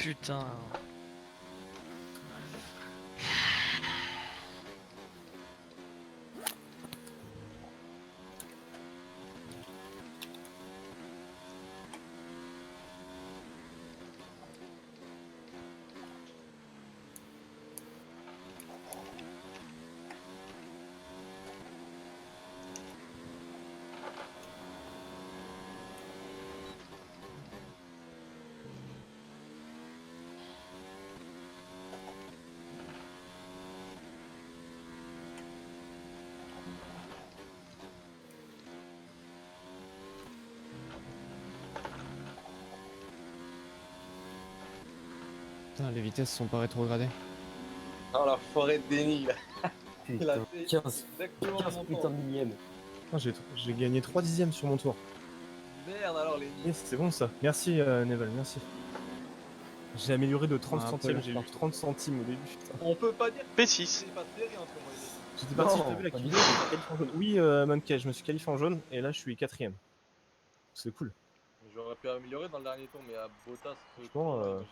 putain. Putain, les vitesses sont pas rétrogradées. Ah la forêt de déni là. Il a Putain, fait 15, exactement 15 mon putain temps. de millième. Ah, j'ai gagné 3 dixièmes sur mon tour. Merde alors les nids. Yes, c'est bon ça. Merci Neval, merci. J'ai amélioré de 30 Ouais, un peu centièmes, là, j'ai eu partout. 30 centimes au début. Putain. On peut pas dire P6. que c'est pas serré entre moi et les nids. J'étais parti, Non, je t'avais la pas du qualif, tout. je me suis qualifié en jaune. Oui, Monkey, je me suis qualifié en jaune et là je suis 4ème. C'est cool. J'aurais pu améliorer dans le dernier tour, mais à Bottas, ce Franchement, con, là, imagine.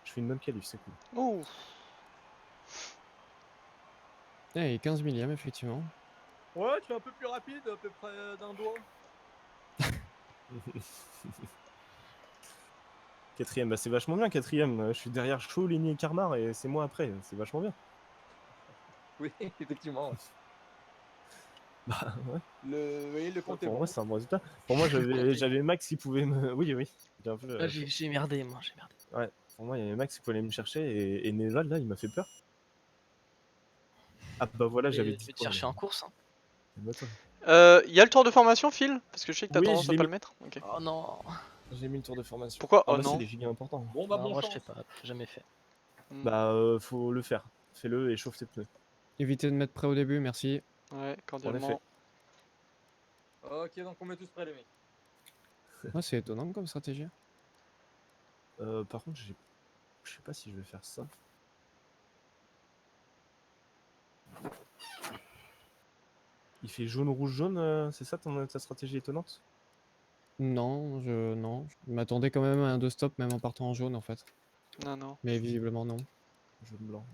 Je fais une bonne qualif, c'est cool. Oh. Et 15 millième, effectivement. Ouais, tu es un peu plus rapide, à peu près d'un doigt. 4ème, bah c'est vachement bien 4ème. Je suis derrière Shaw, Lenny et Karmar et c'est moi après, c'est vachement bien. Oui, effectivement. Ouais. Bah ouais, Vous voyez, le compte est pour bon. moi c'est un bon résultat. Pour moi j'avais Max qui pouvait me... Oui, oui. J'ai un peu, Ah, j'ai merdé, moi, j'ai merdé. Ouais, pour moi il y avait Max qui pouvait aller me chercher et Neval là il m'a fait peur. Ah bah voilà, j'avais Je 10 vais te points. chercher en course. Hein. Calme-toi. Y a le tour de formation, Phil? Parce que je sais que t'as Oui, tendance je à l'ai pas mis. le mettre. Ok. Oh non. J'ai mis le tour de formation. Pourquoi? Ah Oh bah si, non. il est giga important. Bon bah Non, bon moi, je chance. sais pas, j'ai jamais fait. Hmm. Bah faut le faire. Fais-le et chauffe tes pneus. Évitez de mettre prêt au début, merci. Ouais, En effet. cordialement. Ok, donc on met tous prêts les mecs. Moi, c'est étonnant comme stratégie. Par contre, je sais pas si je vais faire ça. Il fait jaune, rouge, jaune, c'est ça ta stratégie étonnante? Non, non. Je m'attendais quand même à un 2-stop, même en partant en jaune, en fait. Non, non. Mais visiblement, non. Jaune, blanc.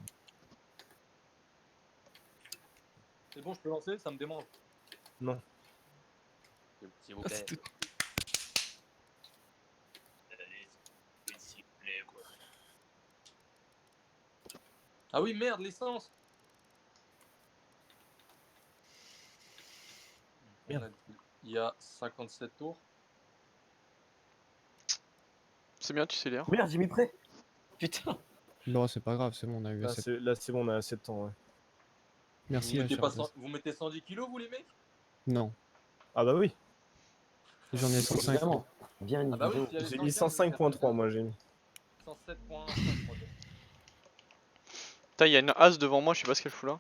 C'est bon, je peux lancer, ça me démange. Non. S'il vous Ah, plaît. c'est tout. S'il vous plaît, quoi. Ah oui, merde, l'essence. Merde. Il y a 57 tours. C'est bien, tu sais lire. Merde, j'ai mis prêt. Putain. Bon, c'est pas grave, c'est bon, on a eu assez. Là c'est bon, on a 7 ans, ouais. Merci, Vous mettez, cher. vous mettez 110 kilos, vous les mecs? Non, Ah bah oui. j'en ai 105. Évidemment. Bien Ah bah oui, évidemment. s'il y avait J'ai mis 115, 105.3 moi j'ai mis. 107.5, moi. Putain, y a une as devant moi, je sais pas ce qu'elle fout là.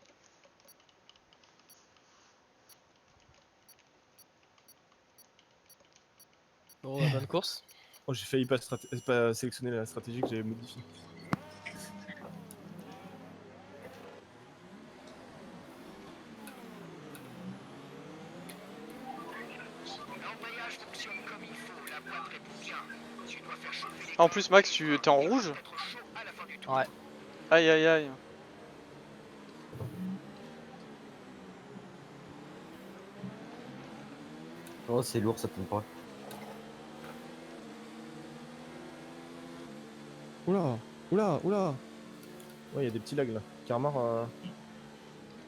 Bon, bonne course. Oh j'ai failli pas sélectionner la stratégie que j'avais modifiée. Ah, en plus, Max, tu t'es en rouge? Ouais. Aïe aïe aïe. Oh, c'est lourd, ça tombe pas. Oula, oula, oula. Ouais, il y a des petits lags là. Karmar a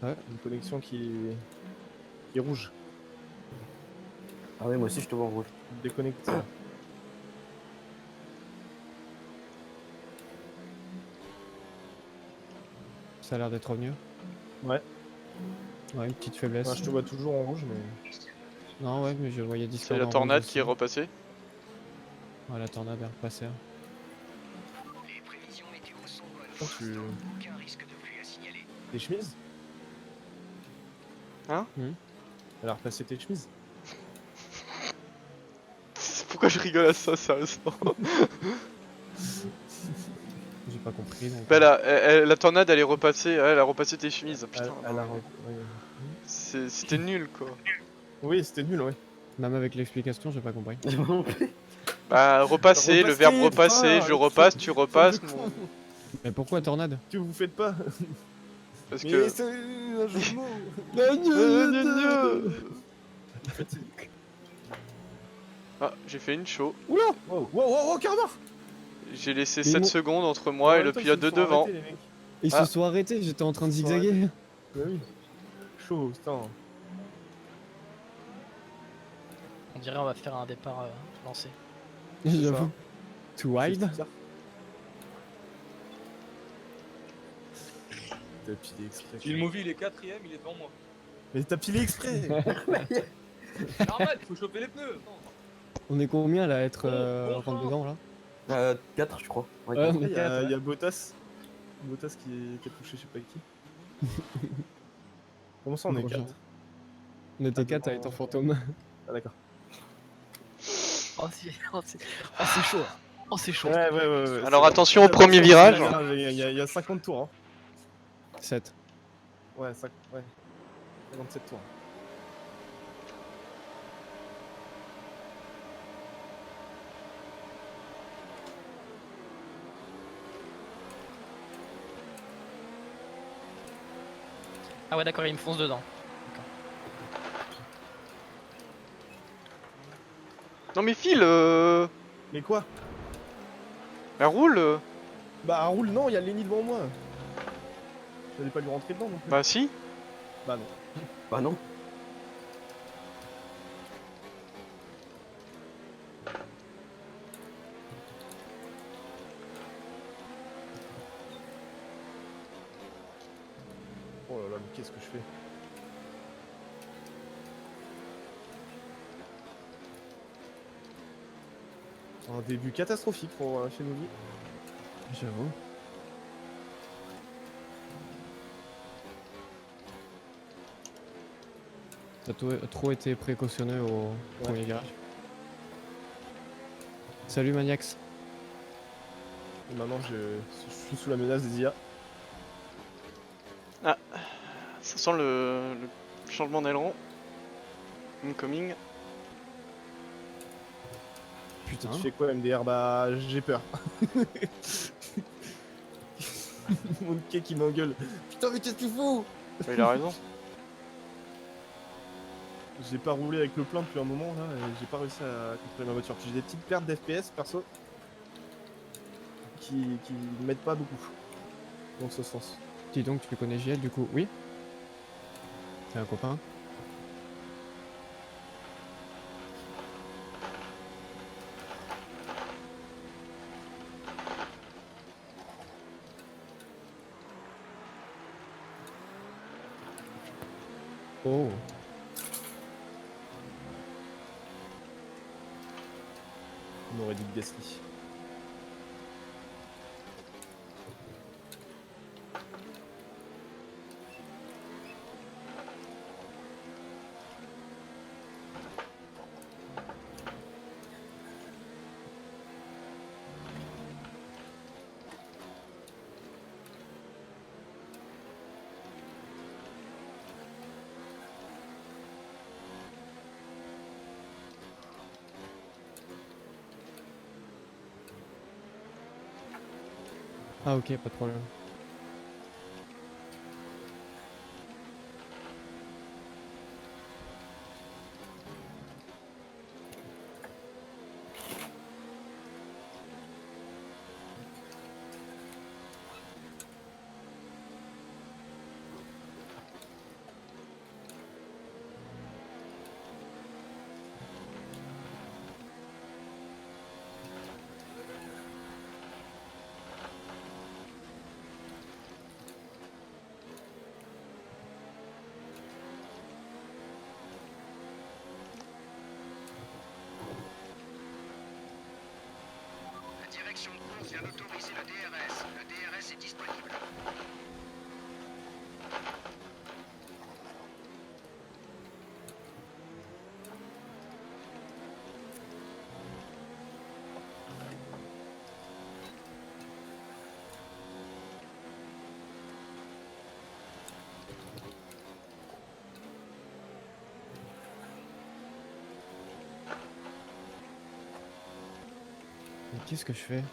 Ouais. une connexion qui est rouge. Ah ouais, moi aussi je te vois en rouge. Déconnecté. Là. Ça a l'air d'être revenu. Ouais. Ouais, une petite faiblesse. Ouais, je te vois toujours en rouge mais... Non, ouais, mais je voyais C'est Discord la en tornade rouge qui est aussi. repassée. Ouais, la tornade est repassée. Oh, tu... Tes chemises? Hein? Elle a repassé tes chemises? Pourquoi je rigole à ça, sérieusement? J'ai pas compris. Donc... Bah la tornade elle est repassée, elle a repassé tes chemises. Putain, Elle a... non, ouais. c'était nul quoi. Oui, c'était nul, ouais. Même avec l'explication, j'ai pas compris. Bah, repasser, le verbe repasser, putain, je repasse, tu truc repasses. de mon- con. Mais pourquoi tornade? Que vous faites pas. Parce Mais que. c'est un jeu de mots. Gna, gna. Je suis fatigué. Ah, j'ai fait une show. Oula! Wow, wow, wow, wow, Karma. J'ai laissé Mais 7 mon- secondes entre moi et le pilote de devant. Ils Ah. se sont arrêtés, j'étais en train de Ils se sont zigzaguer. Bah oui. Chaud, putain. On dirait on va faire un départ lancé. J'avoue. Too C'est wide. bizarre. T'as pilé exprès. Il movie, il est 4ème, il est devant moi. Mais t'as pilé exprès. Normal, il faut chauffer les pneus. Attends. On est combien là à être Bon rentre sang. dedans là? 4 je crois. Ouais, Ouais, quatre. on est Il y quatre, a, ouais. il y a Bottas. Bottas qui a touché je sais pas qui. Comment ça on est Franchement. 4? On était 4 à être en fantôme. Ah d'accord. Oh c'est chaud. Oh c'est chaud. Ouais. Alors c'est- attention au premier virage. Il y a 50 tours. Hein. 7. Ouais, 57 tours. Ah ouais d'accord il me fonce dedans. Non mais file, Mais quoi? elle roule. Bah roule non, il y a Lenny devant moi. J'allais pas lui rentrer dedans non plus. Bah si. Bah non. Bah non. Oh là là, mais qu'est-ce que je fais? Un début catastrophique pour chez Novi. J'avoue. T'as trop été précautionneux au premier virage. Salut Maniax. Et maintenant je suis sous la menace des IA. Ça sent le changement d'aileron. Incoming. Putain. Tu fais quoi MDR? Bah j'ai peur. Mon quai qui m'engueule. Putain mais qu'est-ce que tu fous? Bah, il a raison. J'ai pas roulé avec le plein depuis un moment là, et j'ai pas réussi à contrôler ma voiture. Puis j'ai des petites pertes d'FPS perso qui m'aident pas beaucoup dans ce sens. Dis donc, tu connais JL du coup? Oui. C'est un copain. Oh. On aurait dit Gasly. Ah ok, pas de problème. La direction de course vient d'autoriser le DRS. Le DRS est disponible. Mais qu'est-ce que je fais?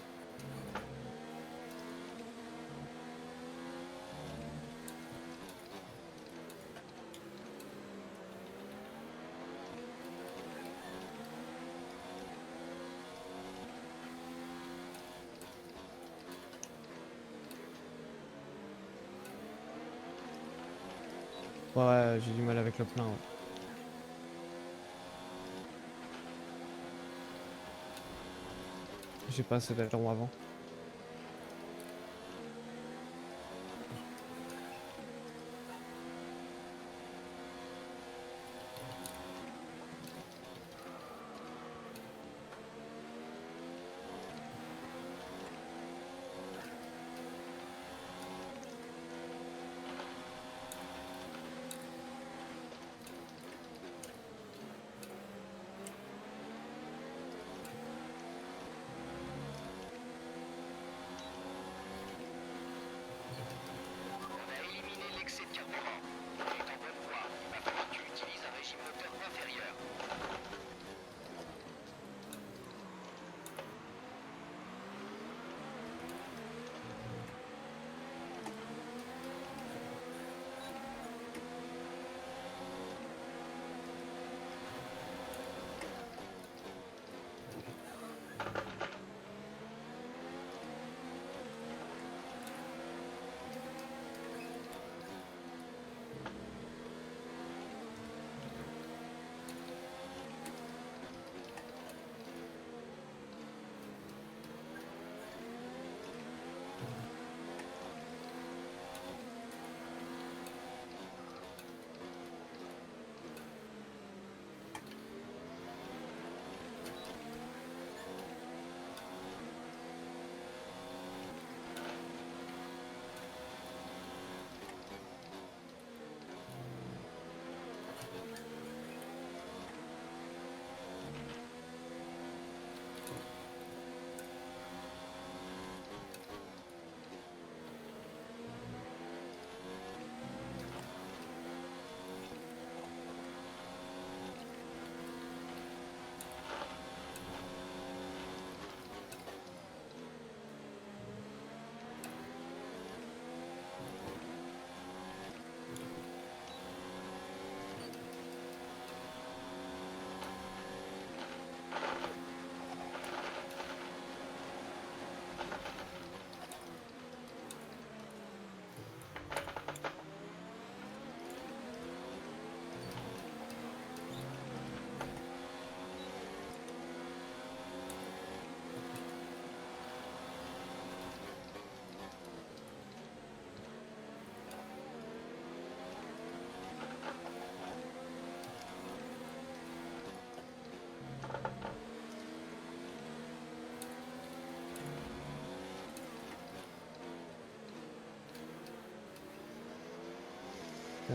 Ouais, j'ai du mal avec le plein. Ouais. J'ai pas assez d'aileron avant. On a éliminé l'excès de carburant. Tu es en bonne voie. Il va falloir que tu utilises un régime moteur inférieur.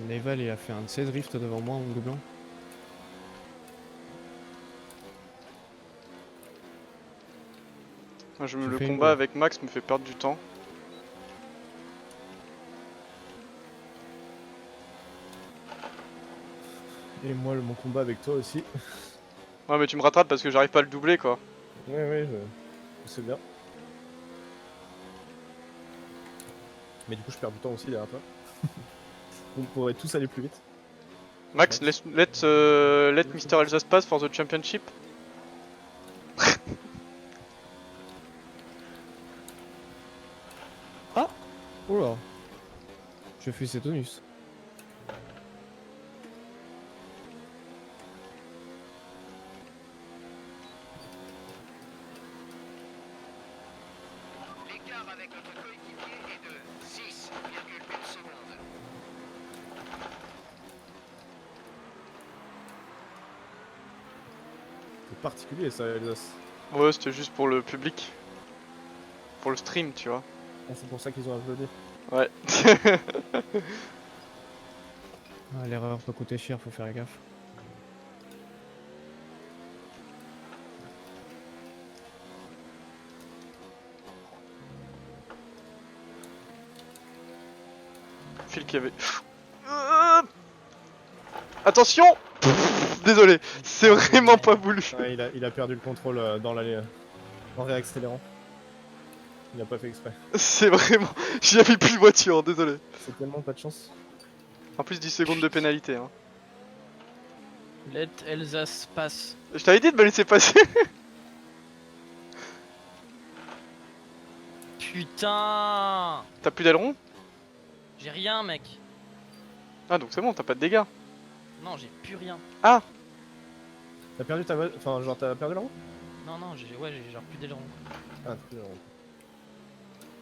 Neval il a fait un de ses drifts devant moi en me doublant. Moi, J'ai le fait une combat goal. avec Max me fait perdre du temps. Et moi, mon combat avec toi aussi. Ouais, mais tu me rattrapes parce que j'arrive pas à le doubler quoi. Ouais, je sais bien. Mais du coup, je perds du temps aussi derrière toi. On pourrait tous aller plus vite. Max, let Mr. Elsass pass for the championship. Oula. Je fais ses tonus. L'écart avec notre coéquipier est de 6,1 secondes. C'est particulier ça, Elsass. Ouais, c'était juste pour le public. Pour le stream, tu vois. Ah, c'est pour ça qu'ils ont applaudi. Ouais. Ah, l'erreur peut coûter cher, faut faire gaffe. Phil qui avait... Attention. Désolé, c'est vraiment pas voulu. Ouais, il a perdu le contrôle dans l'allée. En réaccélérant. Il a pas fait exprès. C'est vraiment... J'y avais plus de voiture, désolé. C'est tellement pas de chance. En plus 10 secondes de pénalité. Hein. Let Elsace passe. Je t'avais dit de me laisser passer. Putain. T'as plus d'aileron? J'ai rien, mec. Ah donc c'est bon, t'as pas de dégâts. Non, j'ai plus rien. T'as perdu ta voiture. Enfin, genre, t'as perdu la roue? Non, non, j'ai genre plus d'aileron. Ah, t'as perdu la roue.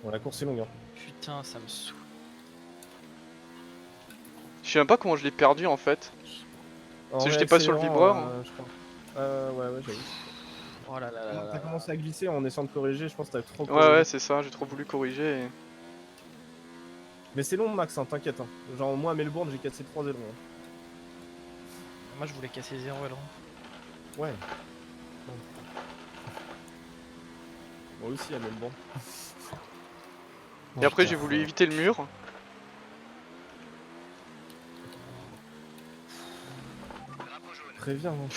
Bon, la course est longue, hein. Putain, ça me saoule. Je sais même pas comment je l'ai perdu en fait. En Si j'étais pas sur le réaccélérant, vibreur, je crois. Ouais, j'avoue. Oh là là là là T'as là. commencé à glisser en essayant de corriger, je pense que t'as trop Ouais corrigé. ouais c'est ça, j'ai trop voulu corriger. Et... Mais c'est long, Max, hein, t'inquiète. Hein. Genre, moi à Melbourne, j'ai cassé 3 ailerons. Hein. Moi, je voulais casser 0 aileron. Ouais. Bon. Moi aussi à Melbourne. Et après j'ai voulu éviter le mur. Drapeau jaune. Préviens, hein.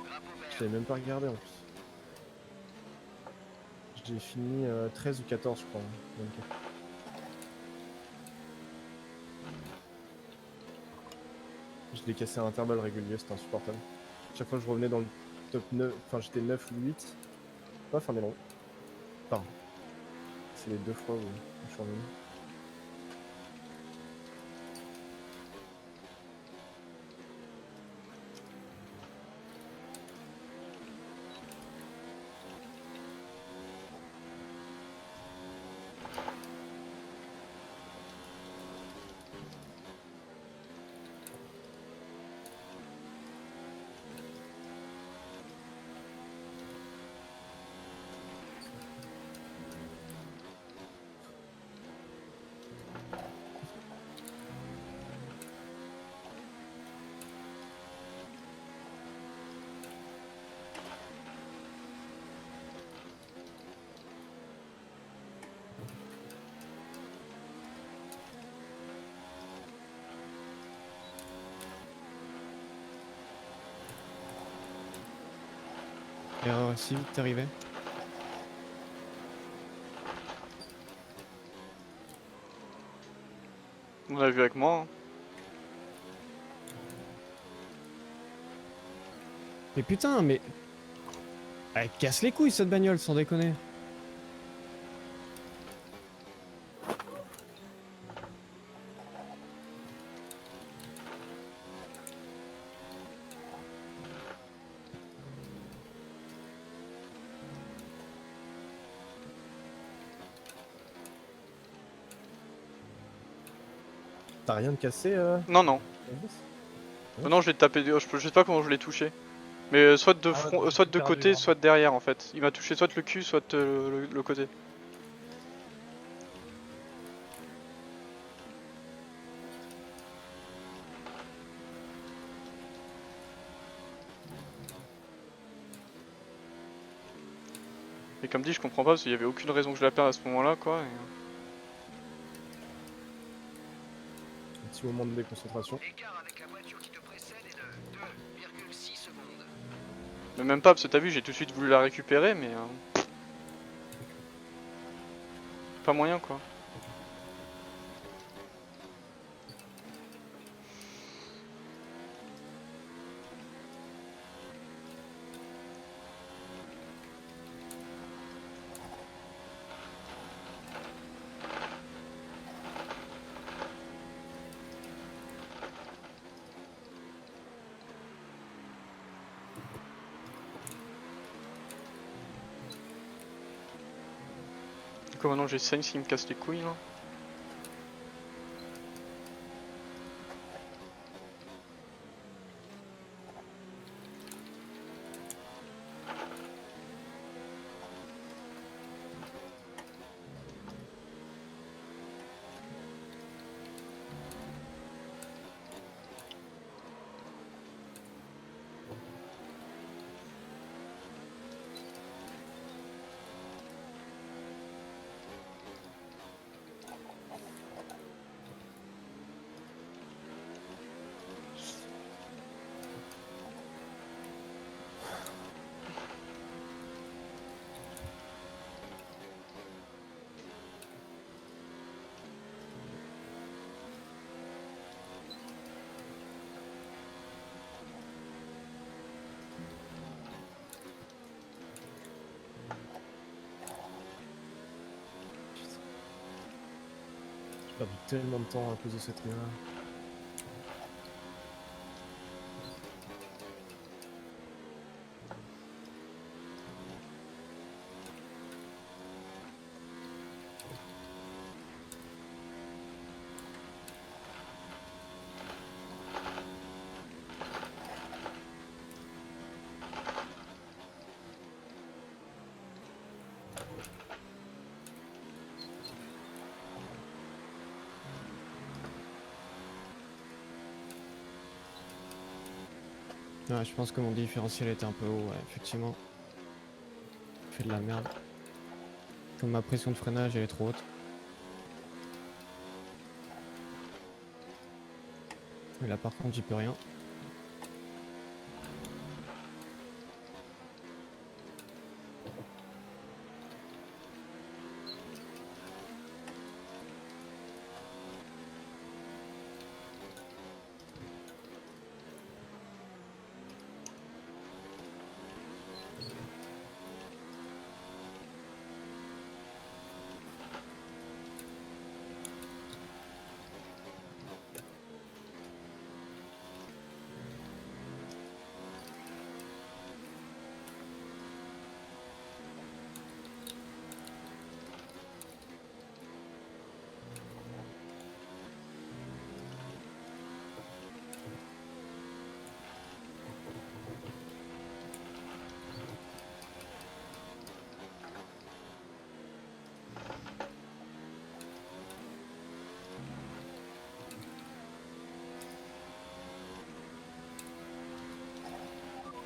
Drapeau Je vert. l'avais même pas regardé en plus. J'ai fini 13 ou 14 je crois. Hein. Donc, je l'ai cassé à intervalles réguliers, c'était insupportable. Chaque fois que je revenais dans le top 9, enfin j'étais 9 ou 8, pas fin des longs. Enfin, c'est les 2 fois où je suis revenu. Erreur si vite arrivé. On l'a vu avec moi. Hein. Mais putain, mais... Elle casse les couilles cette bagnole, sans déconner. T'as rien de cassé Non non. Non je vais te taper, je sais pas comment je l'ai touché. Mais soit de Ah, front, ouais, soit de perdu, côté, hein. soit de derrière en fait. Il m'a touché soit le cul, soit le côté. Et comme dit, je comprends pas parce qu'il y avait aucune raison que je la perde à ce moment-là quoi. Et... Un petit moment de déconcentration. L'écart avec la voiture qui te précède est de 2,6 secondes. Mais même pas parce que t'as vu, j'ai tout de suite voulu la récupérer mais... Pas moyen quoi. Du coup maintenant j'ai Sainz qui me casse les couilles là. J'ai perdu tellement de temps à cause de cette rue là. Ouais, je pense que mon différentiel était un peu haut, ouais, effectivement. Je fais de la merde. Comme ma pression de freinage elle est trop haute. Et là par contre j'y peux rien.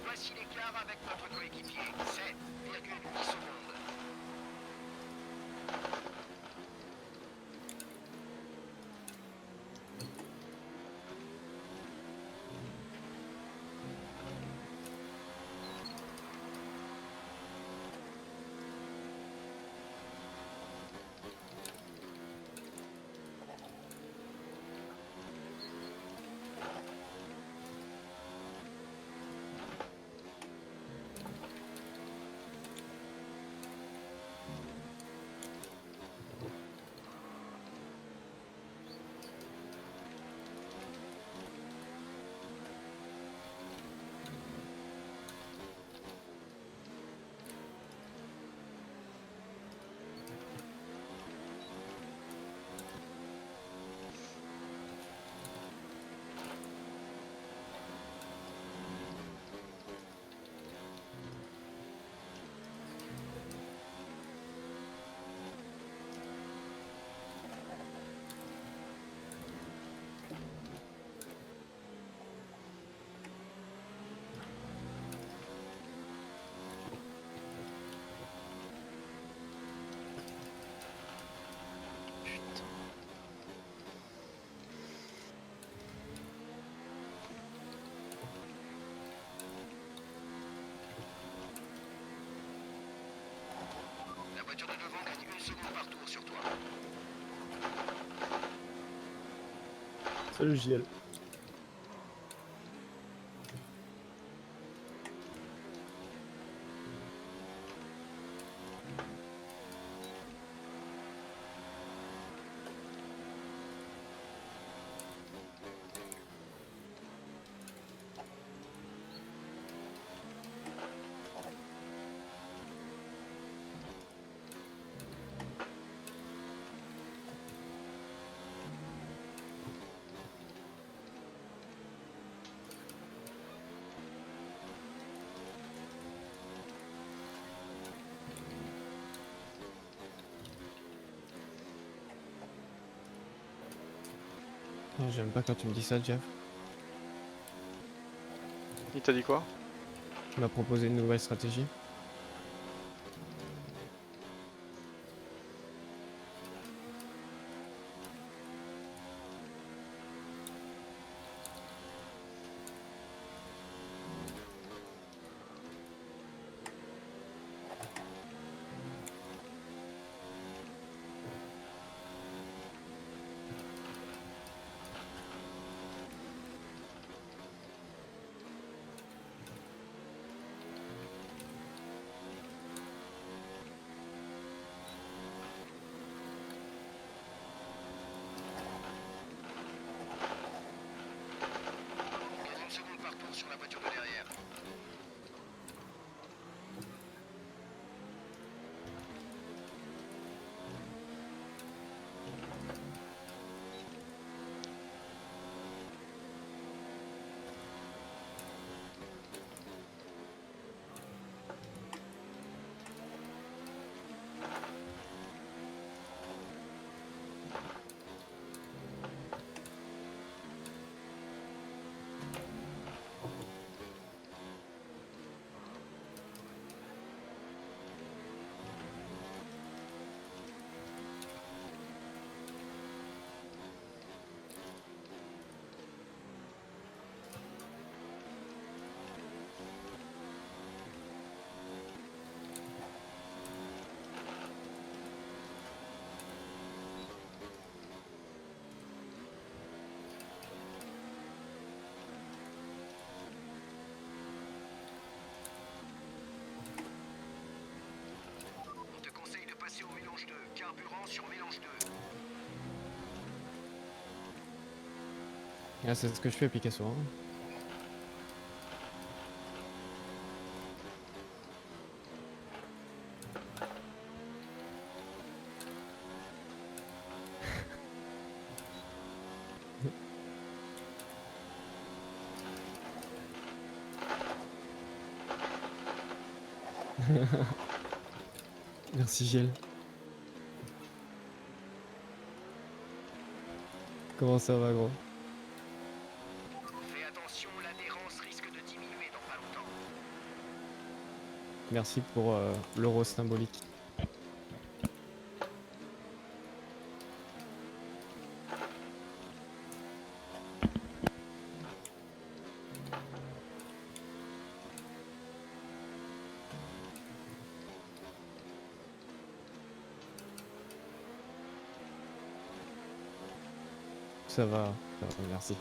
Voici l'écart avec notre coéquipier. 7,8 secondes. La voiture de devant gagne 1 seconde par tour sur toi. Salut JL. Ah, j'aime pas quand tu me dis ça, Jeff. Il t'a dit quoi? Tu m'as proposé une nouvelle stratégie. Ah, c'est ce que je fais Picasso. Hein. Merci Gilles. Comment ça va gros? Fais attention, l'adhérence risque de diminuer dans pas longtemps. Merci pour l'euro symbolique. Ça va, merci.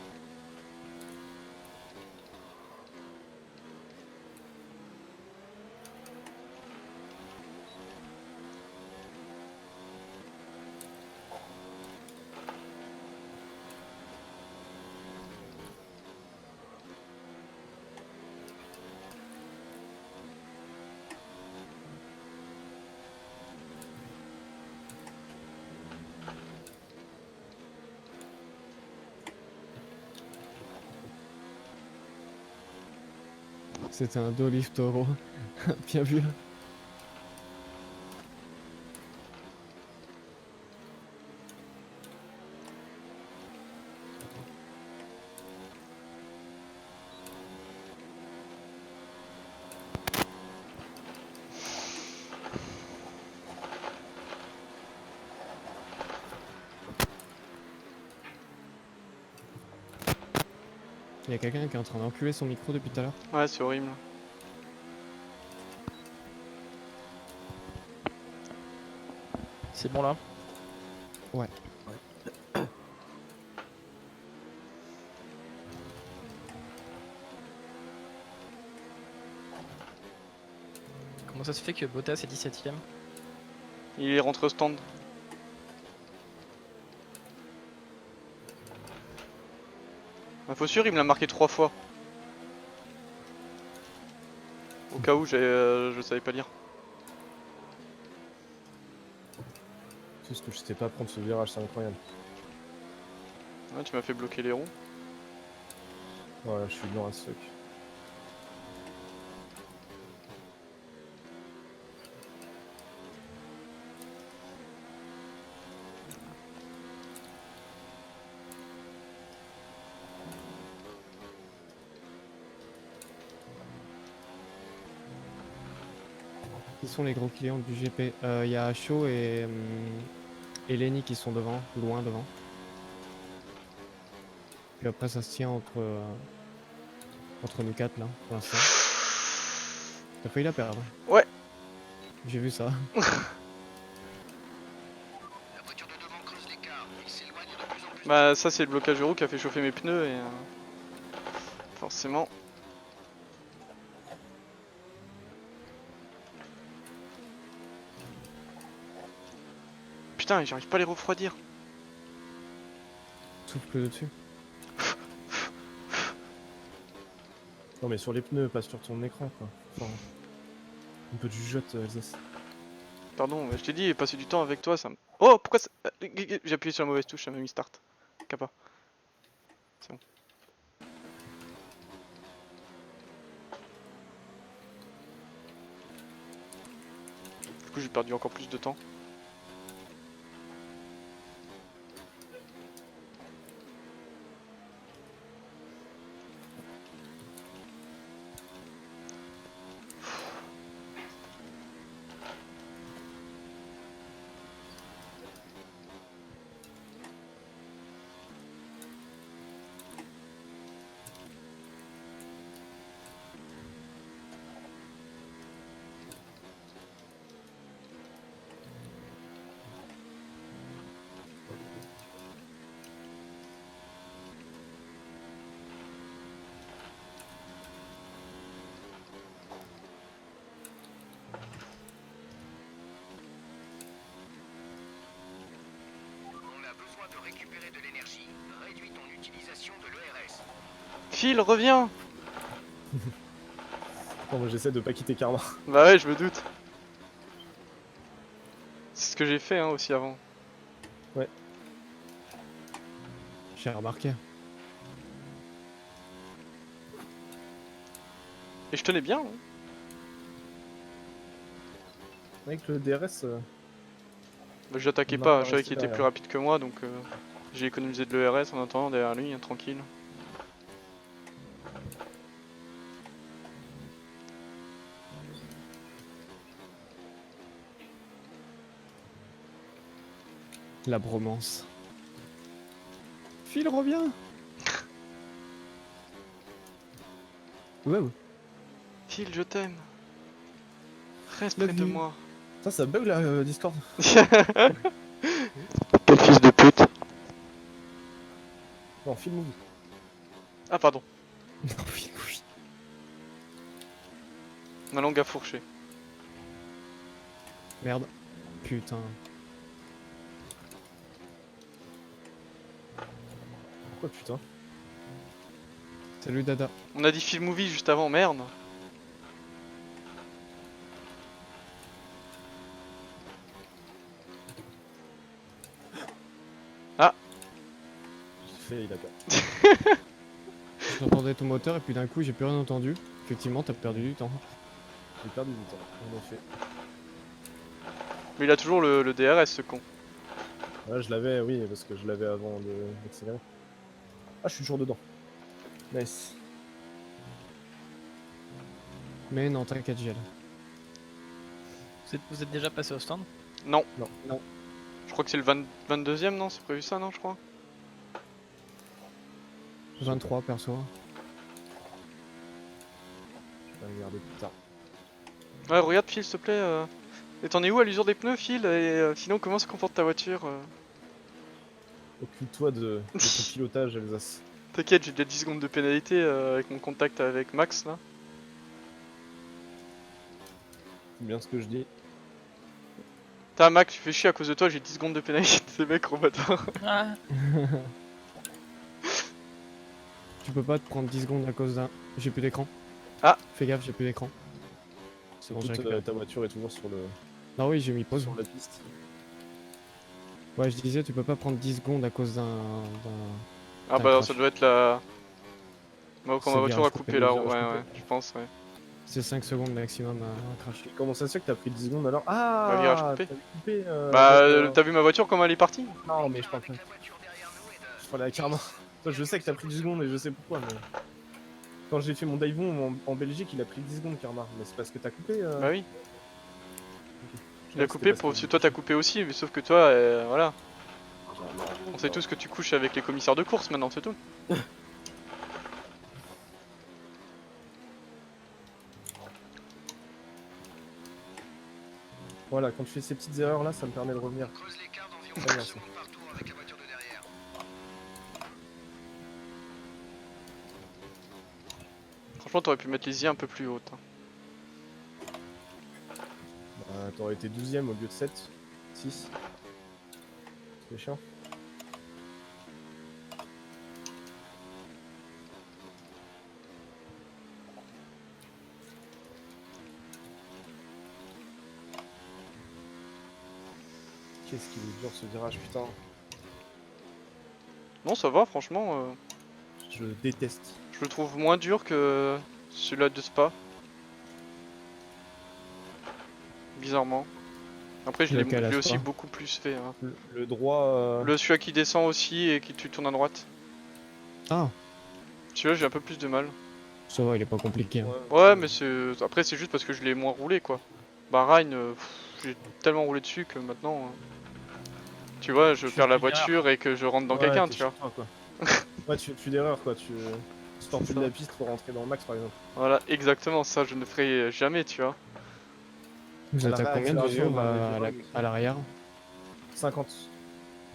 C'était un dos lift euro. Bien vu. Il y a quelqu'un qui est en train d'enculer son micro depuis tout à l'heure. Ouais, c'est horrible. C'est bon là? Ouais. Comment ça se fait que Bottas est 17ème? Il est rentré au stand. Ma faussure, il me l'a marqué 3 fois. Au cas où je savais pas lire. Tout ce que je sais pas prendre ce virage, c'est incroyable. Ouais, tu m'as fait bloquer les roues. Ouais, je suis dans un suck. Qui sont les gros clients du GP? Il y a Shaw et Lenny qui sont devant, loin devant. Puis après ça se tient entre nous quatre là, pour l'instant. T'as failli la perdre. Ouais. J'ai vu ça. La voiture de devant creuse l'écart. Il s'éloigne de plus en plus. Bah ça c'est le blocage de roue qui a fait chauffer mes pneus et forcément. Putain, j'arrive pas à les refroidir. Souffle dessus. Non mais sur les pneus, pas sur ton écran quoi. Enfin, un peu du jeu Alsace. Pardon, je t'ai dit, passer du temps avec toi, ça me... Oh, pourquoi ça... J'ai appuyé sur la mauvaise touche, ça m'a mis start. Kappa. C'est bon. Du coup, j'ai perdu encore plus de temps. Phil, reviens. Non, moi j'essaie de pas quitter Karma. Bah ouais, je me doute. C'est ce que j'ai fait hein, aussi avant. J'ai remarqué. Et je tenais bien. Hein. Avec le DRS, Bah, j'attaquais On a pas, pas je savais resté qu'il était derrière. plus rapide que moi donc j'ai économisé de l'ERS en attendant derrière lui, hein, tranquille. La bromance. Phil, reviens. Ouais, ouais. Phil, je t'aime. Reste Love près de you. moi. ça bug là, Discord. Quel fils de pute. Non, film movie. Ah pardon, Oui, oui. ma langue a fourché. Merde. Putain. Pourquoi putain? Salut Dada. On a dit film movie juste avant, merde. J'ai fait, il a peur. J'entendais ton moteur et puis d'un coup j'ai plus rien entendu. Effectivement, t'as perdu du temps. J'ai perdu du temps, en effet. Mais il a toujours le DRS ce con. Ouais, je l'avais, oui, parce que je l'avais avant d'accélérer. Ah, je suis toujours dedans. Nice. Mais non, t'inquiète, gel. Vous êtes déjà passé au stand? Non, Non. je crois que c'est le 22e, non? C'est prévu ça, non, je crois? 23 perso. Je vais regarder plus tard. Ouais, regarde Phil, s'il te plaît. Et t'en es où à l'usure des pneus, Phil? Et sinon, comment se comporte ta voiture? Occupe-toi de ton pilotage, Alsace. T'inquiète, j'ai déjà 10 secondes de pénalité avec mon contact avec Max là. C'est bien ce que je dis. T'as Max, tu fais chier à cause de toi, j'ai 10 secondes de pénalité, c'est mec, gros bâtard. Ah, Tu peux pas te prendre 10 secondes à cause d'un. J'ai plus d'écran. Ah. Fais gaffe, j'ai plus d'écran. C'est bon, j'ai récupéré. Ta voiture est toujours sur Non, oui, j'ai mis pause. la piste. Ouais, je disais, tu peux pas prendre 10 secondes à cause d'un. Ah T'as bah un ça crash. doit être la... Quand C'est ma voiture virage a coupé coupé, là, le ouais, virage ouais, je pense, ouais. C'est 5 secondes maximum à crash. Comment ça se fait que t'as pris 10 secondes alors? virage Ah, coupé. t'as coupé Bah, d'accord. t'as vu ma voiture comment elle est partie? Non, mais je parle pas. Je parlais à Karma. Toi, je sais que t'as pris 10 secondes et je sais pourquoi, mais... Quand j'ai fait mon Daivon en Belgique, il a pris 10 secondes, Karma. Mais c'est parce que t'as coupé Bah oui. Je Il a crois que coupé c'était pour... parce que- toi t'as coupé aussi, mais sauf que toi, voilà. On sait tous que tu couches avec les commissaires de course maintenant, c'est tout. Voilà, quand tu fais ces petites erreurs là, ça me permet de revenir. Creuse l'écart d'environ Très bien, 4 ça. secondes par tour avec la voiture de derrière. Franchement, t'aurais pu mettre les IA un peu plus hautes. Hein. T'aurais été 12ème au lieu de 7, 6. C'est chiant. Qu'est-ce qu'il est dur ce virage, putain. Non, ça va, franchement. Je déteste. Je le trouve moins dur que celui-là de Spa. Bizarrement. Après, je Lequel, à l'ai aussi Spa beaucoup plus fait. Hein. Le droit... Celui-là qui descend aussi et qui tu tournes à droite. Ah, Celui-là, j'ai un peu plus de mal. ça va, il est pas compliqué. Hein. Ouais, mais après, c'est juste parce que je l'ai moins roulé quoi. Bahreïn, j'ai tellement roulé dessus que maintenant. Tu vois, je perds la voiture et que je rentre dans quelqu'un, tu vois. Ouais, tu fais d'erreur quoi, tu sors plus de la piste pour rentrer dans le max par exemple. Voilà, exactement, ça je ne ferai jamais, tu vois. Vous À êtes la à combien de réaccélération, mesure on va à l'arrière? Moi, 50.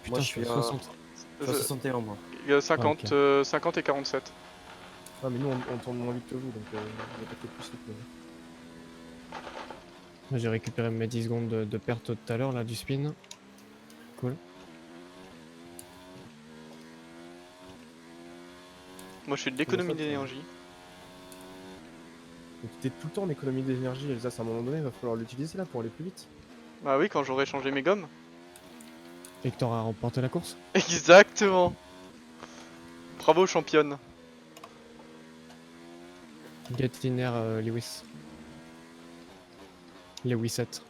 Putain, je je suis suis à à 60. Je suis à 61, moi. Il y a 50, Ah, ok. 50 et 47. Ah mais nous on tourne moins vite que vous donc on va peut-être plus vite. Moi, j'ai récupéré mes 10 secondes de perte tout à l'heure là du spin. Cool. Moi je fais de l'économie ça, toi d'énergie. Donc t'es tout le temps en économie d'énergie, Elsa, à un moment donné, il va falloir l'utiliser là pour aller plus vite. Bah oui, quand j'aurai changé mes gommes. Et que t'auras remporté la course. Exactement. Bravo championne. Get in air, Lewis. Lewisette.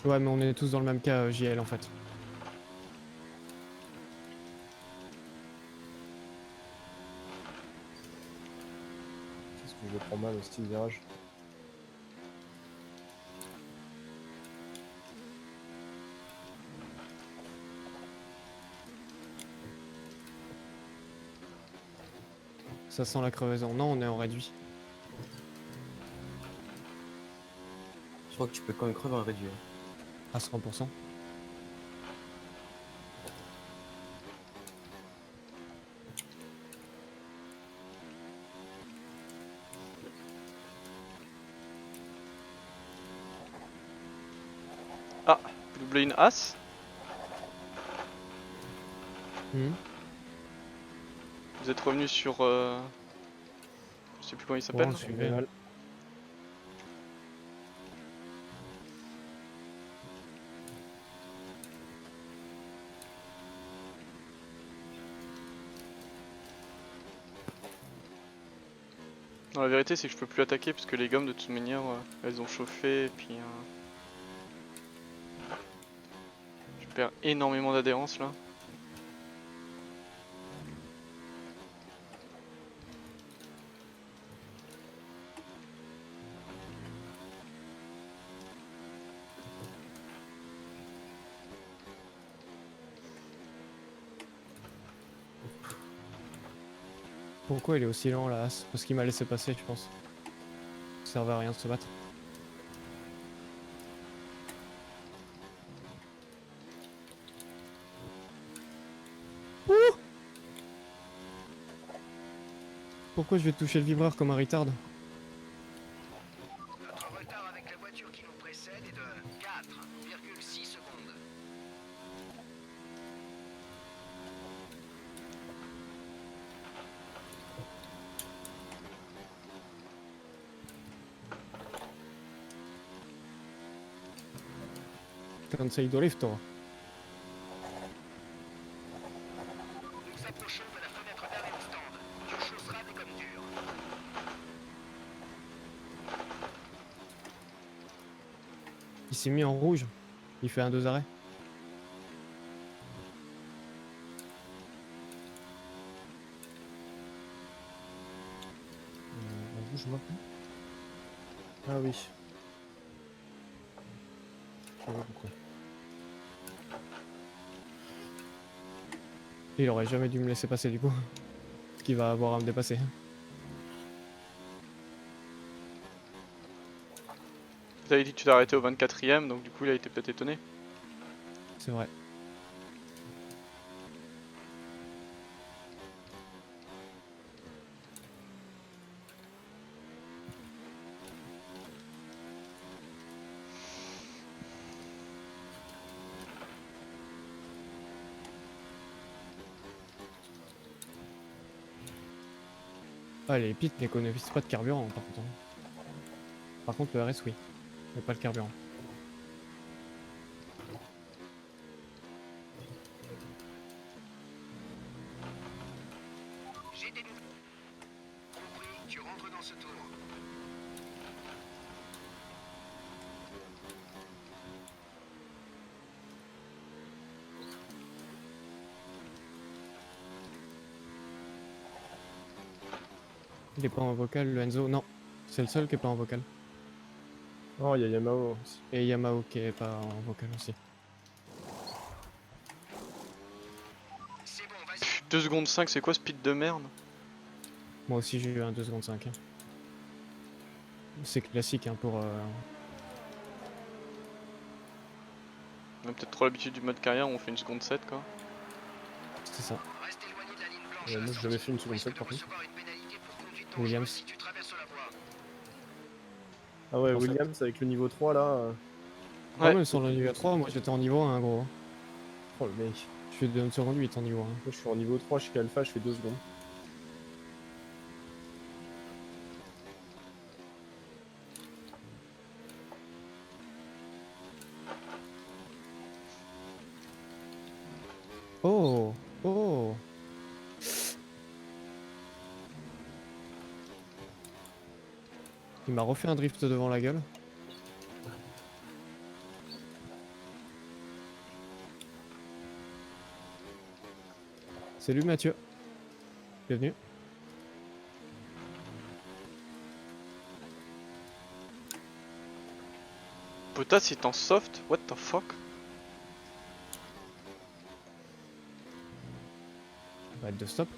Ouais, mais on est tous dans le même cas, JL en fait. Qu'est-ce que je le prends mal au style virage. Ça sent la crevaison. Non, on est en réduit. Je crois que tu peux quand même crever un réduit. À 100%. Ah, doublé une as. Hmm. Vous êtes revenu sur... Je sais plus comment il s'appelle. Bon, suivez. Mal. Non, la vérité c'est que je peux plus attaquer parce que les gommes de toute manière elles ont chauffé et puis je perds énormément d'adhérence là. Pourquoi il est aussi lent là? Parce qu'il m'a laissé passer, je pense. Ça servait à rien de se battre. Ouh, pourquoi je vais toucher le vibreur comme un retard? Notre retard avec la voiture qui nous précède est de 4,6 secondes. Conseil drift, toi. Nous approchons de la fenêtre d'arrêt au stand. Tu chausseras des gommes dures. Il s'est mis en rouge. Il fait un 2 arrêts. En rouge maintenant. Ah oui. Je vois pourquoi. Il aurait jamais dû me laisser passer du coup. Parce qu'il va avoir à me dépasser. T'avais dit que tu t'es arrêté au 24ème donc du coup il a été peut-être étonné. C'est vrai. Ah, les pits n'économisent pas de carburant par contre. Par contre, le RS, oui. Mais pas le carburant. J'ai des nouvelles. Compris, tu rentres dans ce tour. Il est pas en vocal, le Enzo. Non, c'est le seul qui est pas en vocal. Oh, il y a Yamao aussi. Et Yamao qui est pas en vocal aussi. C'est bon, vas-y. 2 secondes 5 c'est quoi speed de merde? Moi aussi j'ai eu un 2 secondes 5. Hein. C'est classique hein, pour... On a peut-être trop l'habitude du mode carrière où on fait une seconde 7 quoi. C'est ça. Reste éloigné de la ligne blanche. Moi j'ai jamais fait une seconde Risque 7 de par contre. recevoir une pénalité pour conduite Williams. dangereuse si tu traverses la voie. Ah ouais, En fait. Williams avec le niveau 3 là. Ah Ouais. ouais, sur le niveau 3, moi j'étais en niveau 1 gros. Oh le mec. Je suis de seconde 8 en niveau 1. Moi je suis en niveau 3 chez Alpha, je fais 2 secondes. Oh. Oh. Il m'a refait un drift devant la gueule. Salut Mathieu. Bienvenue. Potas est en soft, what the fuck? Bah de stop.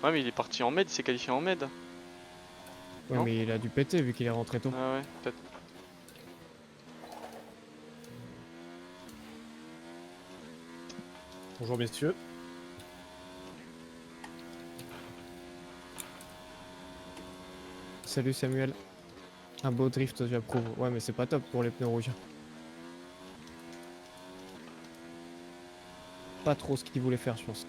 Ouais, mais il est parti en med, il s'est qualifié en med. Ouais Non. mais il a dû péter vu qu'il est rentré tôt. Ah ouais, peut-être. Bonjour messieurs. Salut Samuel. Un beau drift j'approuve. Ouais mais c'est pas top pour les pneus rouges. Pas trop ce qu'il voulait faire je pense.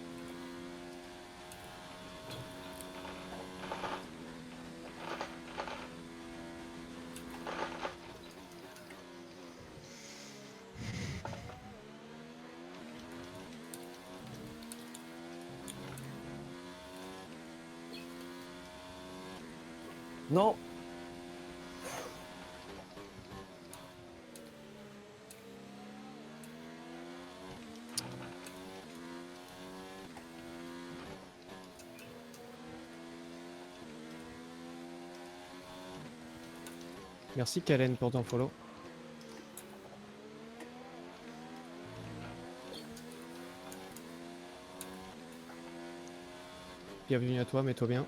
Non. Merci Kalen pour ton follow. Bienvenue à toi, mets-toi bien.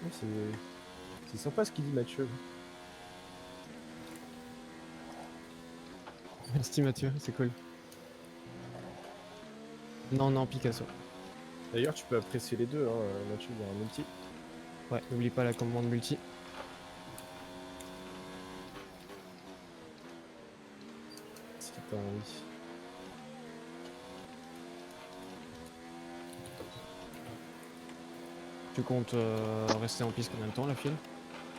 Ouais, c'est sympa ce qu'il dit Mathieu. Merci Mathieu, c'est cool. Non, non, Picasso. D'ailleurs tu peux apprécier les deux, hein, Mathieu, il y a un multi. Ouais, n'oublie pas la commande multi. Si t'as envie. Tu comptes rester en piste combien de temps la file?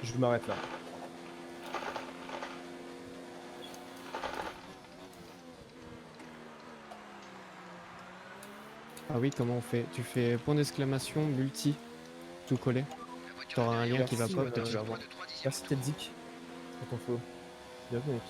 Je m'arrête là. Ah oui, comment on fait? Tu fais point d'exclamation multi, tout collé. T'auras un lien qui va Merci, pop et tu vas voir. Merci Tedzik pour ton follow. Bienvenue mec.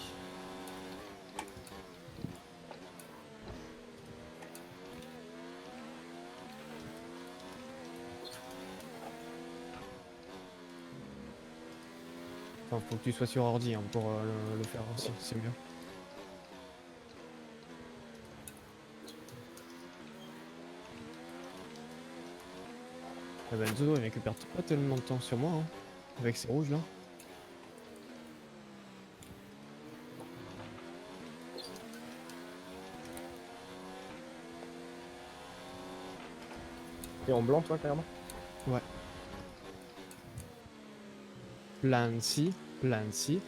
Enfin, faut que tu sois sur ordi hein, pour le faire aussi, c'est mieux. Ah bah Enzo il récupère pas tellement de temps sur moi hein, avec ces rouges là. T'es en blanc toi carrément? Plan si, plan si.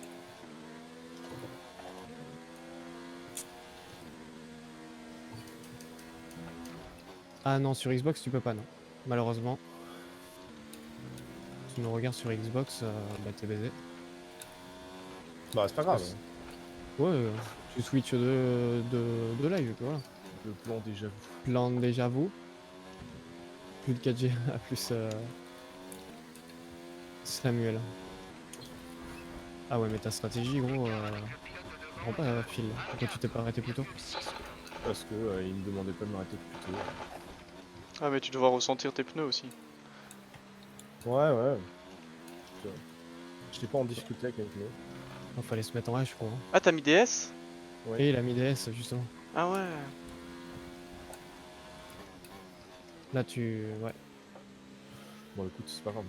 Ah non, sur Xbox tu peux pas non, malheureusement. Tu nous regardes sur Xbox, bah t'es baisé. Bah c'est pas grave. Ouais, tu switches de live quoi. Voilà. Le plan déjà vu. Plan déjà vous. Plus de 4G, plus Samuel. Ah ouais mais ta stratégie gros, rend pas fil. Pourquoi tu t'es pas arrêté plus tôt? Parce que il me demandait pas de m'arrêter plus tôt. Ah, mais tu devras ressentir tes pneus aussi. Ouais ouais. J'étais pas en difficulté avec mes pneus. Il fallait se mettre en H je crois. Hein. Ah, t'as mis DS? Ouais. Et il a mis DS justement. Ah ouais. Là tu... ouais. Bon écoute, c'est pas grave.